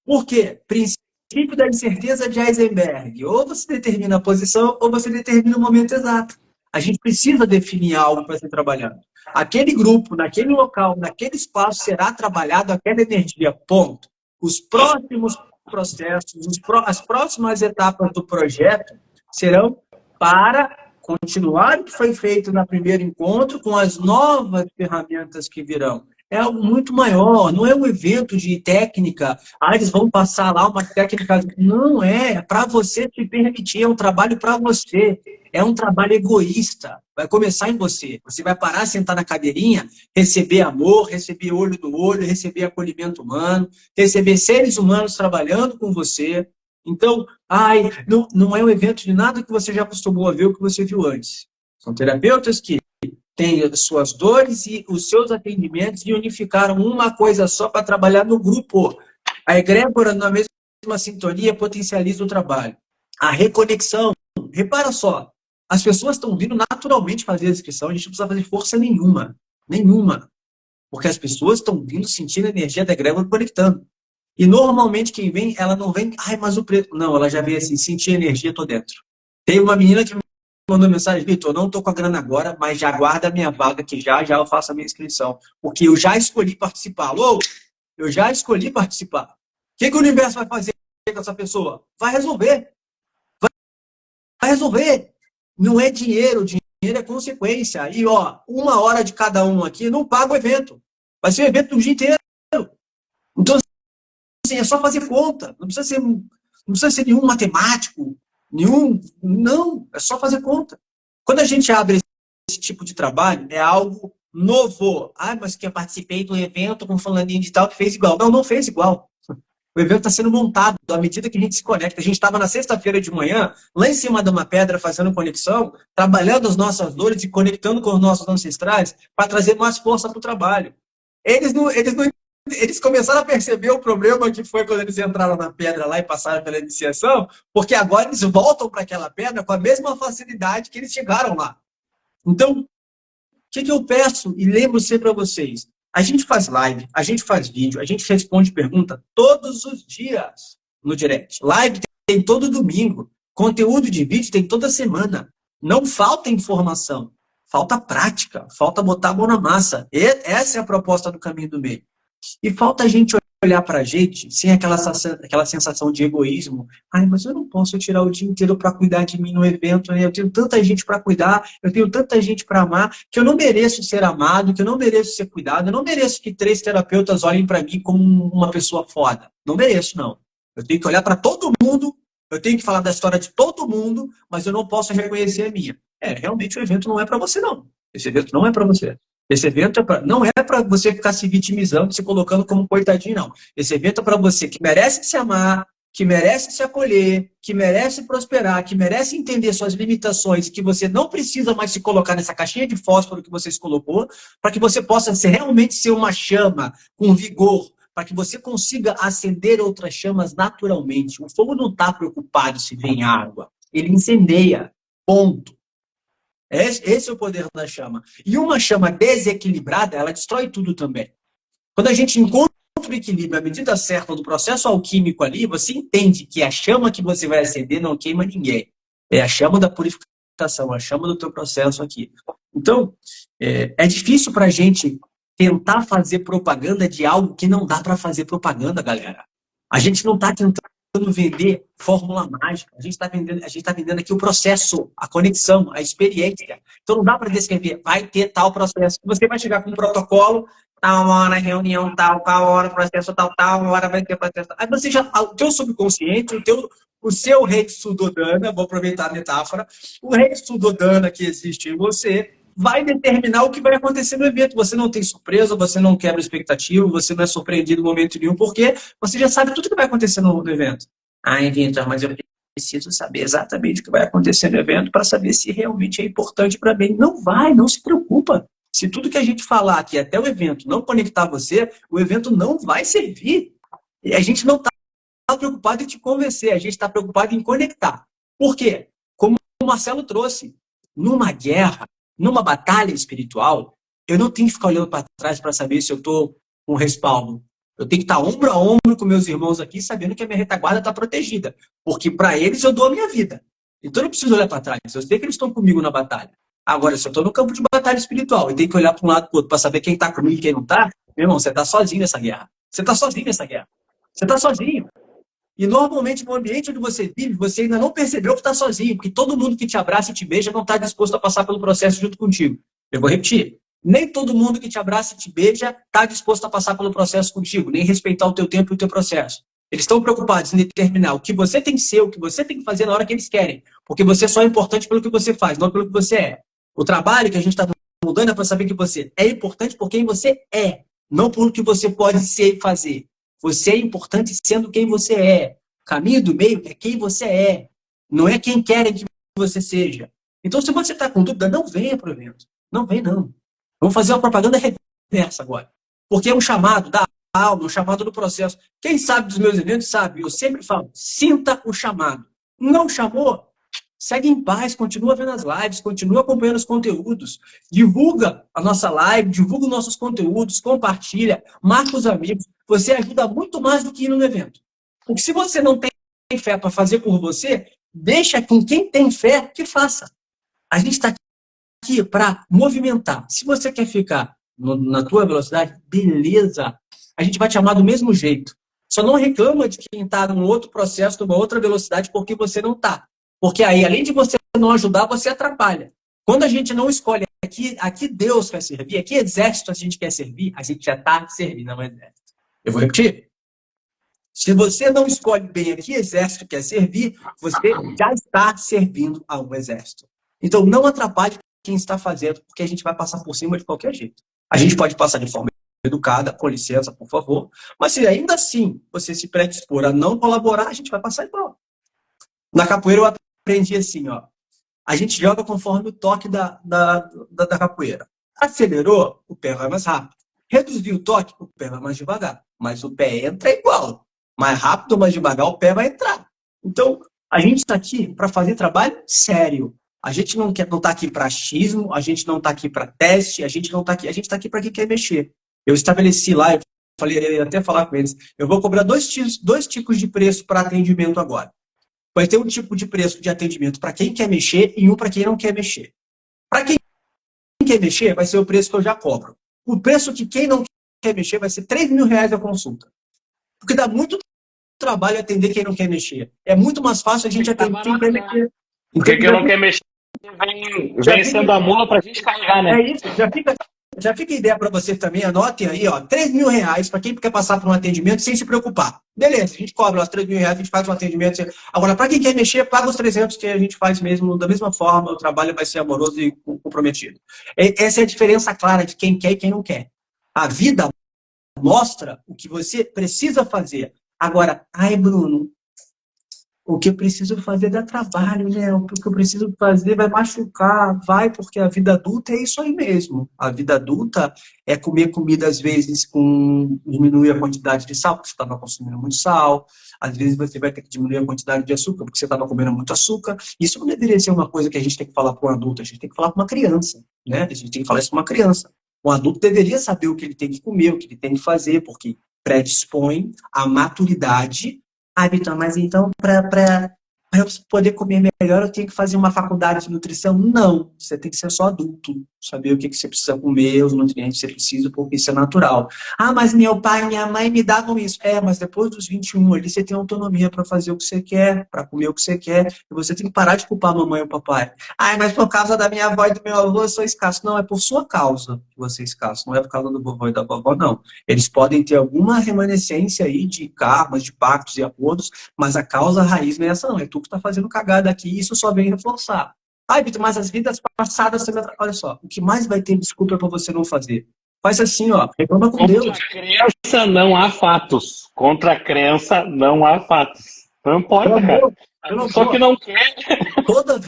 Por quê? Princípio da incerteza de Heisenberg. Ou você determina a posição, ou você determina o momento exato. A gente precisa definir algo para ser trabalhado. Aquele grupo, naquele local, naquele espaço, será trabalhado aquela energia, ponto. Os próximos processos, as próximas etapas do projeto serão para continuar o que foi feito no primeiro encontro com as novas ferramentas que virão. É algo muito maior, não é um evento de técnica, eles vão passar lá uma técnica. Não é para você se permitir, é um trabalho para você. É um trabalho egoísta, vai começar em você. Você vai parar, sentar na cadeirinha, receber amor, receber olho no olho, receber acolhimento humano, receber seres humanos trabalhando com você. Então, não é um evento de nada que você já acostumou a ver o que você viu antes. São terapeutas que têm as suas dores e os seus atendimentos e unificaram uma coisa só para trabalhar no grupo. A egrégora, na mesma sintonia, potencializa o trabalho. A reconexão, repara só, As pessoas estão vindo naturalmente fazer a inscrição, a gente não precisa fazer força nenhuma. Nenhuma. Porque as pessoas estão vindo sentindo a energia da egrégora conectando. E normalmente quem vem, ela não vem, ai, mas o preto. Não, ela já vem assim, senti a energia, tô dentro. Tem uma menina que me mandou mensagem, Vitor, não tô com a grana agora, mas já aguarda a minha vaga que já eu faço a minha inscrição. Porque eu já escolhi participar. Alô? Eu já escolhi participar. O que o universo vai fazer com essa pessoa? Vai resolver. Vai resolver. Não é dinheiro, dinheiro é consequência. E, ó, 1 hora de cada um aqui não paga o evento. Vai ser um evento do dia inteiro. Então, assim, é só fazer conta. Não precisa ser nenhum matemático, nenhum... Não, é só fazer conta. Quando a gente abre esse tipo de trabalho, é algo novo. Ah, mas que eu participei do evento com fulaninho de tal que fez igual. Não, não fez igual. O evento está sendo montado à medida que a gente se conecta. A gente estava na sexta-feira de manhã, lá em cima de uma pedra, fazendo conexão, trabalhando as nossas dores e conectando com os nossos ancestrais para trazer mais força para o trabalho. Eles começaram a perceber o problema que foi quando eles entraram na pedra lá e passaram pela iniciação, porque agora eles voltam para aquela pedra com a mesma facilidade que eles chegaram lá. Então, o que eu peço e lembro sempre para vocês? A gente faz live, a gente faz vídeo, a gente responde pergunta todos os dias no direct. Live tem todo domingo. Conteúdo de vídeo tem toda semana. Não falta informação. Falta prática. Falta botar a mão na massa. Essa é a proposta do caminho do meio. E falta a gente olhar para a gente sem aquela sensação de egoísmo. Ai, mas eu não posso tirar o dia inteiro para cuidar de mim no evento. Né? Eu tenho tanta gente para cuidar, eu tenho tanta gente para amar, que eu não mereço ser amado, que eu não mereço ser cuidado, eu não mereço que 3 terapeutas olhem para mim como uma pessoa foda. Não mereço, não. Eu tenho que olhar para todo mundo, eu tenho que falar da história de todo mundo, mas eu não posso reconhecer a minha. Realmente o evento não é para você, não. Esse evento não é para você. Esse evento não é para você ficar se vitimizando, se colocando como coitadinho, não. Esse evento é para você que merece se amar, que merece se acolher, que merece prosperar, que merece entender suas limitações, que você não precisa mais se colocar nessa caixinha de fósforo que você se colocou, para que você possa realmente ser uma chama com vigor, para que você consiga acender outras chamas naturalmente. O fogo não está preocupado se vem água. Ele incendeia. Ponto. Esse é o poder da chama. E uma chama desequilibrada, ela destrói tudo também. Quando a gente encontra o equilíbrio, a medida certa do processo alquímico ali, você entende que a chama que você vai acender não queima ninguém. É a chama da purificação, a chama do teu processo aqui. Então, é difícil para a gente tentar fazer propaganda de algo que não dá para fazer propaganda, galera. A gente não está tentando vender fórmula mágica. A gente está vendendo aqui o processo, a conexão, a experiência. Então não dá para descrever, vai ter tal processo. Você vai chegar com um protocolo, tal hora, reunião, tal hora, processo, tal hora vai ter processo. Aí você já, o teu subconsciente, o seu rei Sudodana, vou aproveitar a metáfora, o rei Sudodana que existe em você, vai determinar o que vai acontecer no evento. Você não tem surpresa, você não quebra expectativa, você não é surpreendido em momento nenhum, porque você já sabe tudo que vai acontecer no evento. Ai, Vitor, mas eu preciso saber exatamente o que vai acontecer no evento para saber se realmente é importante para mim. Não vai, não se preocupa. Se tudo que a gente falar aqui até o evento não conectar você, o evento não vai servir. E a gente não está preocupado em te convencer, a gente está preocupado em conectar. Por quê? Como o Marcelo trouxe, numa guerra, numa batalha espiritual, eu não tenho que ficar olhando para trás para saber se eu estou com respaldo. Eu tenho que estar ombro a ombro com meus irmãos aqui, sabendo que a minha retaguarda está protegida. Porque para eles eu dou a minha vida. Então eu não preciso olhar para trás. Eu sei que eles estão comigo na batalha. Agora, se eu estou no campo de batalha espiritual e tenho que olhar para um lado e para o outro para saber quem está comigo e quem não está, meu irmão, você está sozinho nessa guerra. Você está sozinho nessa guerra. Você está sozinho. E normalmente no ambiente onde você vive, você ainda não percebeu que está sozinho, porque todo mundo que te abraça e te beija não está disposto a passar pelo processo junto contigo. Eu vou repetir. Nem todo mundo que te abraça e te beija está disposto a passar pelo processo contigo, nem respeitar o teu tempo e o teu processo. Eles estão preocupados em determinar o que você tem que ser, o que você tem que fazer na hora que eles querem. Porque você só é importante pelo que você faz, não pelo que você é. O trabalho que a gente está mudando é para saber que você é importante por quem você é, não por o que você pode ser e fazer. Você é importante sendo quem você é. O caminho do meio é quem você é. Não é quem querem que você seja. Então, se você está com dúvida, não venha para o evento. Não vem, não. Vamos fazer uma propaganda reversa agora. Porque é um chamado da alma, um chamado do processo. Quem sabe dos meus eventos sabe. Eu sempre falo, sinta o chamado. Não chamou? segue em paz, continua vendo as lives, continua acompanhando os conteúdos, divulga a nossa live, divulga os nossos conteúdos, compartilha, marca os amigos. Você ajuda muito mais do que ir no evento. Porque se você não tem fé para fazer por você, deixa com quem tem fé que faça. A gente está aqui para movimentar. Se você quer ficar na tua velocidade, beleza. A gente vai te amar do mesmo jeito. Só não reclama de quem está num outro processo, numa outra velocidade, porque você não está. Porque aí, além de você não ajudar, você atrapalha. Quando a gente não escolhe aqui Deus quer servir, aqui exército a gente quer servir, a gente já está servindo ao exército. Eu vou repetir. Se você não escolhe bem aqui exército quer servir, você já está servindo a um exército. Então, não atrapalhe quem está fazendo, porque a gente vai passar por cima de qualquer jeito. A gente pode passar de forma educada, com licença, por favor, mas se ainda assim você se predispor a não colaborar, a gente vai passar igual. Na capoeira eu aprendi assim, ó, a gente joga conforme o toque da capoeira. Acelerou, o pé vai mais rápido. Reduziu o toque, o pé vai mais devagar. Mas o pé entra igual. Mais rápido ou mais devagar, o pé vai entrar. Então, a gente está aqui para fazer trabalho sério. A gente não está aqui para achismo, a gente não está aqui para teste, a gente está aqui para quem quer mexer. Eu estabeleci lá, eu ia até falar com eles, eu vou cobrar dois tipos de preço para atendimento agora. Vai ter um tipo de preço de atendimento para quem quer mexer e um para quem não quer mexer. Para quem quer mexer, vai ser o preço que eu já cobro. O preço que quem não quer mexer vai ser R$3.000 a consulta. Porque dá muito trabalho atender quem não quer mexer. É muito mais fácil a gente atender quem quer mexer. Porque quem não quer mexer vem sendo a mula para a gente carregar, né? É isso, já fica a ideia para você também, anotem aí, ó, R$3.000 para quem quer passar por um atendimento sem se preocupar. Beleza, a gente cobra os R$3.000, a gente faz um atendimento. Agora, para quem quer mexer, paga os 300 que a gente faz mesmo, da mesma forma, o trabalho vai ser amoroso e comprometido. Essa é a diferença clara de quem quer e quem não quer. A vida mostra o que você precisa fazer. Agora, ai, Bruno, o que eu preciso fazer dá trabalho, né? O que eu preciso fazer vai machucar, vai, porque a vida adulta é isso aí mesmo. A vida adulta é comer comida, às vezes, diminuir a quantidade de sal, porque você estava consumindo muito sal. Às vezes você vai ter que diminuir a quantidade de açúcar, porque você estava comendo muito açúcar. Isso não deveria ser uma coisa que a gente tem que falar para um adulto, a gente tem que falar para uma criança, né? A gente tem que falar isso para uma criança. Um adulto deveria saber o que ele tem que comer, o que ele tem que fazer, porque predispõe à maturidade. Ah, Vitor, mas então, para eu poder comer melhor, eu tenho que fazer uma faculdade de nutrição? Não, você tem que ser só adulto, saber o que você precisa comer, os nutrientes que você precisa, porque isso é natural. Ah, mas meu pai e minha mãe me davam isso. Mas depois dos 21 ali, você tem autonomia para fazer o que você quer, para comer o que você quer, e você tem que parar de culpar a mamãe ou o papai. Ah, mas por causa da minha avó e do meu avô, eu sou escasso. Não, é por sua causa que você é escasso, não é por causa do vovô e da vovó, não. Eles podem ter alguma remanescência aí de karmas, de pactos e acordos, mas a causa raiz não é essa, não. É tu que está fazendo cagada aqui e isso só vem reforçar. Ai, Vitor, mas as vidas passadas... Olha só, o que mais vai ter desculpa para você não fazer? Faz assim, ó, reclama com Deus. Contra a crença não há fatos. Contra a crença não há fatos. Não importa, cara. Só que não quer. Toda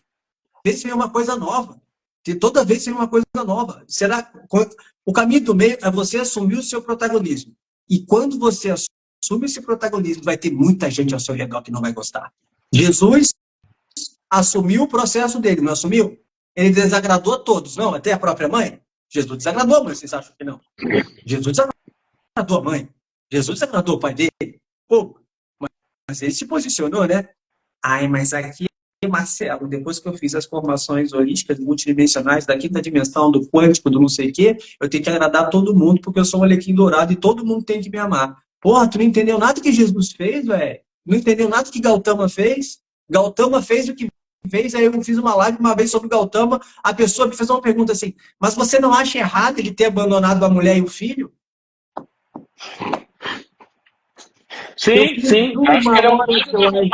vez vem uma coisa nova. Toda vez vem uma coisa nova. O caminho do meio é você assumir o seu protagonismo. E quando você assume esse protagonismo, vai ter muita gente ao seu redor que não vai gostar. Jesus assumiu o processo dele, não assumiu? Ele desagradou a todos, não? Até a própria mãe? Jesus desagradou a mãe, vocês acham que não? Jesus desagradou a mãe. Jesus desagradou o pai dele. Pô, mas ele se posicionou, né? Ai, mas aqui, Marcelo, depois que eu fiz as formações holísticas, multidimensionais, da quinta dimensão, do quântico, do não sei o quê, eu tenho que agradar todo mundo, porque eu sou um alecrim dourado e todo mundo tem que me amar. Porra, tu não entendeu nada que Jesus fez, velho? Não entendeu nada que Gautama fez? Gautama fez o que fez, aí eu fiz uma live uma vez sobre Gautama, a pessoa me fez uma pergunta assim, mas você não acha errado ele ter abandonado a mulher e o filho? Sim, sim. Acho que ele é um grande.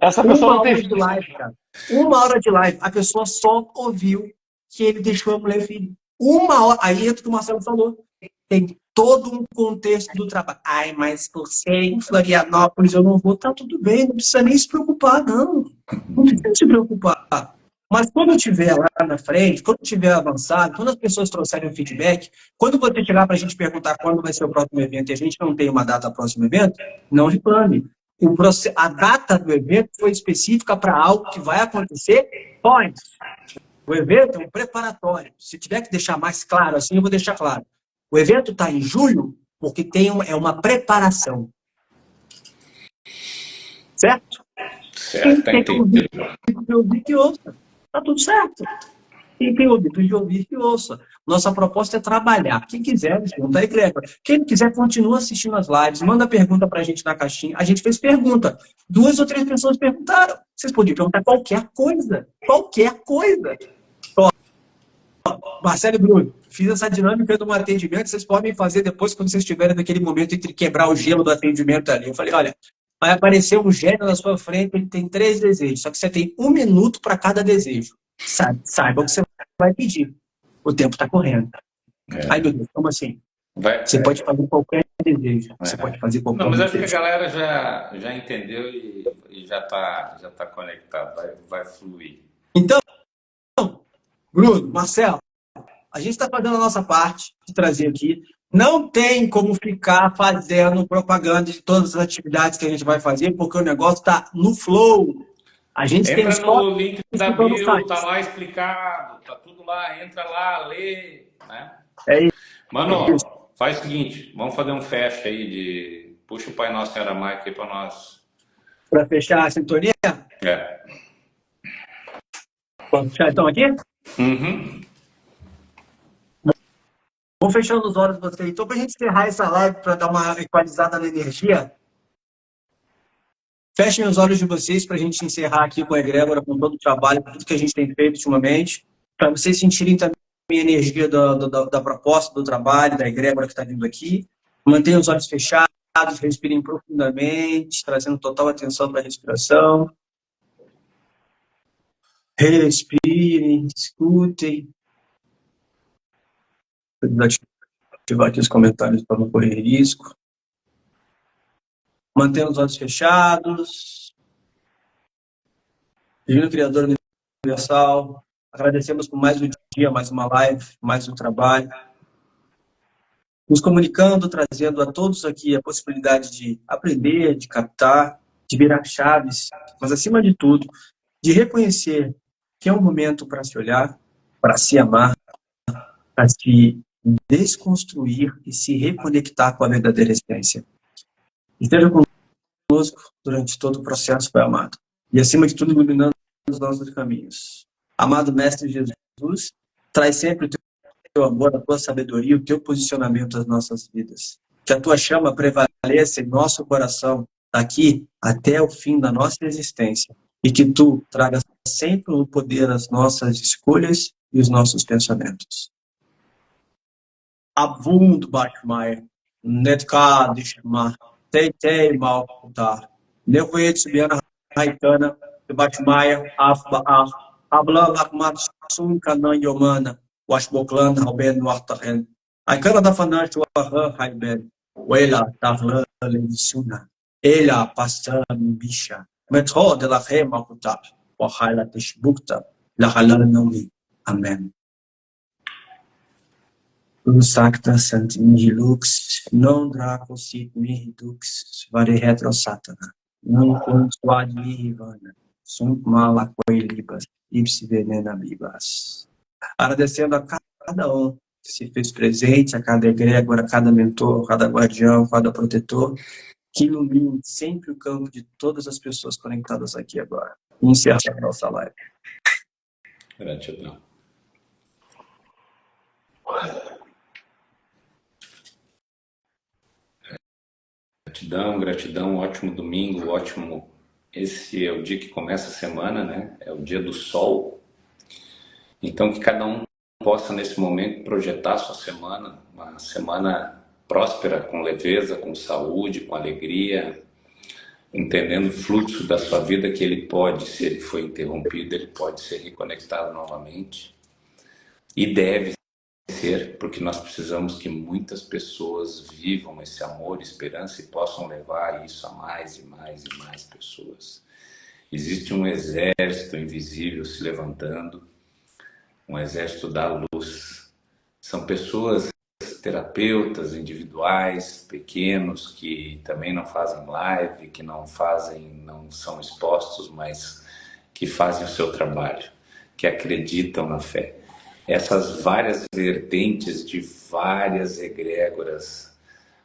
Essa pessoa não tem de live, cara. 1 hora de live, a pessoa só ouviu que ele deixou a mulher e o filho. 1 hora, aí entra o que o Marcelo falou. Tem todo um contexto do trabalho. Ai, mas por ser em Florianópolis eu não vou, tá tudo bem, não precisa nem se preocupar, não. Não precisa se preocupar. Mas quando eu estiver lá na frente, quando eu estiver avançado, quando as pessoas trouxerem um feedback, quando você chegar para a gente perguntar quando vai ser o próximo evento e a gente não tem uma data para o próximo evento, não reclame. A data do evento foi específica para algo que vai acontecer antes. O evento é um preparatório. Se tiver que deixar mais claro assim, eu vou deixar claro. O evento está em julho porque é uma preparação. Certo? Certo, tá Quem tem entendido. ouvido de ouvir, que ouça. Está tudo certo. Quem tem ouvido de ouvir, que ouça. Nossa proposta é trabalhar. Quem quiser, junta aí, Gregor. Quem não quiser, continua assistindo as lives. Manda pergunta para a gente na caixinha. A gente fez pergunta. 2 ou 3 pessoas perguntaram. Vocês podiam perguntar qualquer coisa. Qualquer coisa. Marcelo e Bruno, fiz essa dinâmica do atendimento, vocês podem fazer depois, quando vocês estiverem naquele momento entre quebrar o gelo do atendimento ali. Eu falei, olha, vai aparecer um gênio na sua frente, ele tem 3 desejos, só que você tem 1 minuto para cada desejo. Saiba o que você vai pedir. O tempo está correndo. Ai, meu Deus, como assim? Você pode fazer qualquer desejo. Você pode fazer qualquer Não, mas desejo. acho que a galera já entendeu e já tá conectado, vai fluir. Então, Bruno, Marcelo, a gente está fazendo a nossa parte de trazer aqui. Não tem como ficar fazendo propaganda de todas as atividades que a gente vai fazer, porque o negócio está no flow. A gente tem Entra no link da no bio, site. tá lá explicado, tá tudo lá, entra lá, lê, né? É isso. Mano, faz o seguinte, vamos fazer um fecha aí puxa o Pai Nosso Senhora Mike aí para nós. Para fechar a sintonia? É. Vamos fechar então aqui? Uhum. Vou fechando os olhos você. Então, para a gente encerrar essa live, para dar uma equalizada na energia, fechem os olhos de vocês para a gente encerrar aqui com a egrégora, com todo o trabalho, com tudo que a gente tem feito ultimamente, para vocês sentirem também a energia da proposta, do trabalho, da egrégora que está vindo aqui. Mantenham os olhos fechados, respirem profundamente, trazendo total atenção para a respiração. Respirem, escutem. Ativar aqui os comentários para não correr risco. Mantenha os olhos fechados. Divino Criador Universal, agradecemos por mais um dia, mais uma live, mais um trabalho. Nos comunicando, trazendo a todos aqui a possibilidade de aprender, de captar, de virar chaves, mas acima de tudo, de reconhecer que é um momento para se olhar, para se amar, para se desconstruir e se reconectar com a verdadeira essência. Esteja conosco durante todo o processo, Pai amado. E acima de tudo, iluminando os nossos caminhos. Amado Mestre Jesus, traz sempre o teu amor, a tua sabedoria, o teu posicionamento nas nossas vidas. Que a tua chama prevaleça em nosso coração, daqui até o fim da nossa existência. E que tu tragas sempre o poder às nossas escolhas e os nossos pensamentos. Abund Bachmai, Netkadishma, Teitei Malkutar, Nehuet Subiana Haitana, Bachmaia, Afba, Abla Lakmat Sun Kanan Yomana, Washboklan, Hauben, Wartahen, Aikana da Fanash, Wahan, Haiben, Wela, Tarlan, Lensuna, Ela, Passan, Bisha, Metro de la Rema Kutar, Wahala Tishbukta, La Halal Nomi. Amém. Sacta sant mihi lux, non draco sit mihi dux, vare retro satana, non quod mihi vana, sunt mala coelibas, ipsi venena bibas. Agradecendo a cada um que se fez presente, a cada egrégora, a cada mentor, a cada guardião, a cada protetor, que ilumine sempre o campo de todas as pessoas conectadas aqui agora. E encerra a nossa live. Gratidão. Gratidão, ótimo domingo, ótimo. Esse é o dia que começa a semana, né? É o dia do sol. Então que cada um possa nesse momento projetar sua semana, uma semana próspera, com leveza, com saúde, com alegria, entendendo o fluxo da sua vida, que ele pode, se ele foi interrompido, ele pode ser reconectado novamente. E deve ser, porque nós precisamos que muitas pessoas vivam esse amor, esperança e possam levar isso a mais e mais e mais pessoas. Existe um exército invisível se levantando, um exército da luz. São pessoas terapeutas individuais, pequenos, que também não fazem live, que não são expostos, mas que fazem o seu trabalho, que acreditam na fé. Essas várias vertentes de várias egrégoras,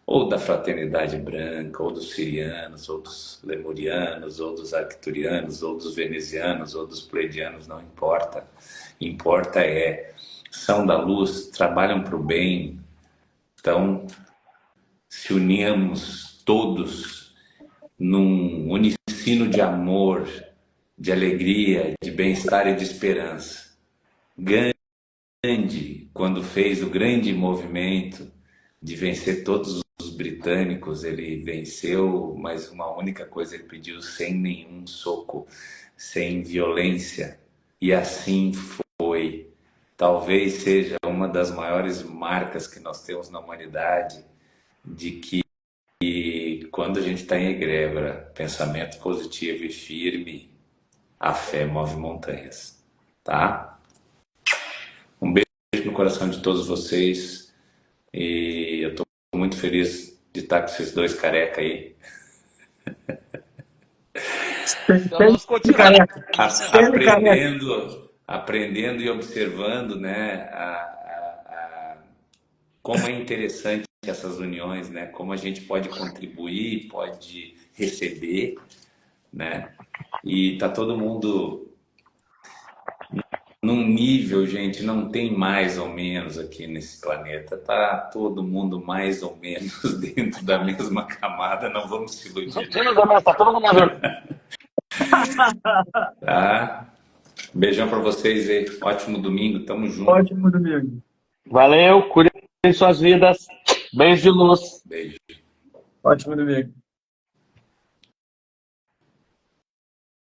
ou da fraternidade branca, ou dos sirianos, ou dos lemurianos, ou dos arcturianos, ou dos venezianos, ou dos pleiadianos, não importa. Importa são da luz, trabalham para o bem. Então, se unimos todos num unicínio de amor, de alegria, de bem-estar e de esperança. Gandhi, quando fez o grande movimento de vencer todos os britânicos, ele venceu, mas uma única coisa ele pediu: sem nenhum soco, sem violência. E assim foi. Talvez seja uma das maiores marcas que nós temos na humanidade, de que quando a gente está em egrégora, pensamento positivo e firme, a fé move montanhas, tá? Um beijo no coração de todos vocês, e eu estou muito feliz de estar com esses dois careca aí. Vamos continuar. Aprendendo e observando, né, como é interessante essas uniões, né, como a gente pode contribuir, pode receber, né, e tá todo mundo num nível, gente, não tem mais ou menos aqui nesse planeta, tá todo mundo mais ou menos dentro da mesma camada, não vamos se iludir. Tá todo mundo na Tá? Beijão pra vocês aí. Ótimo domingo, tamo junto. Ótimo domingo. Valeu, cuidem suas vidas. Beijo de luz. Beijo. Ótimo domingo.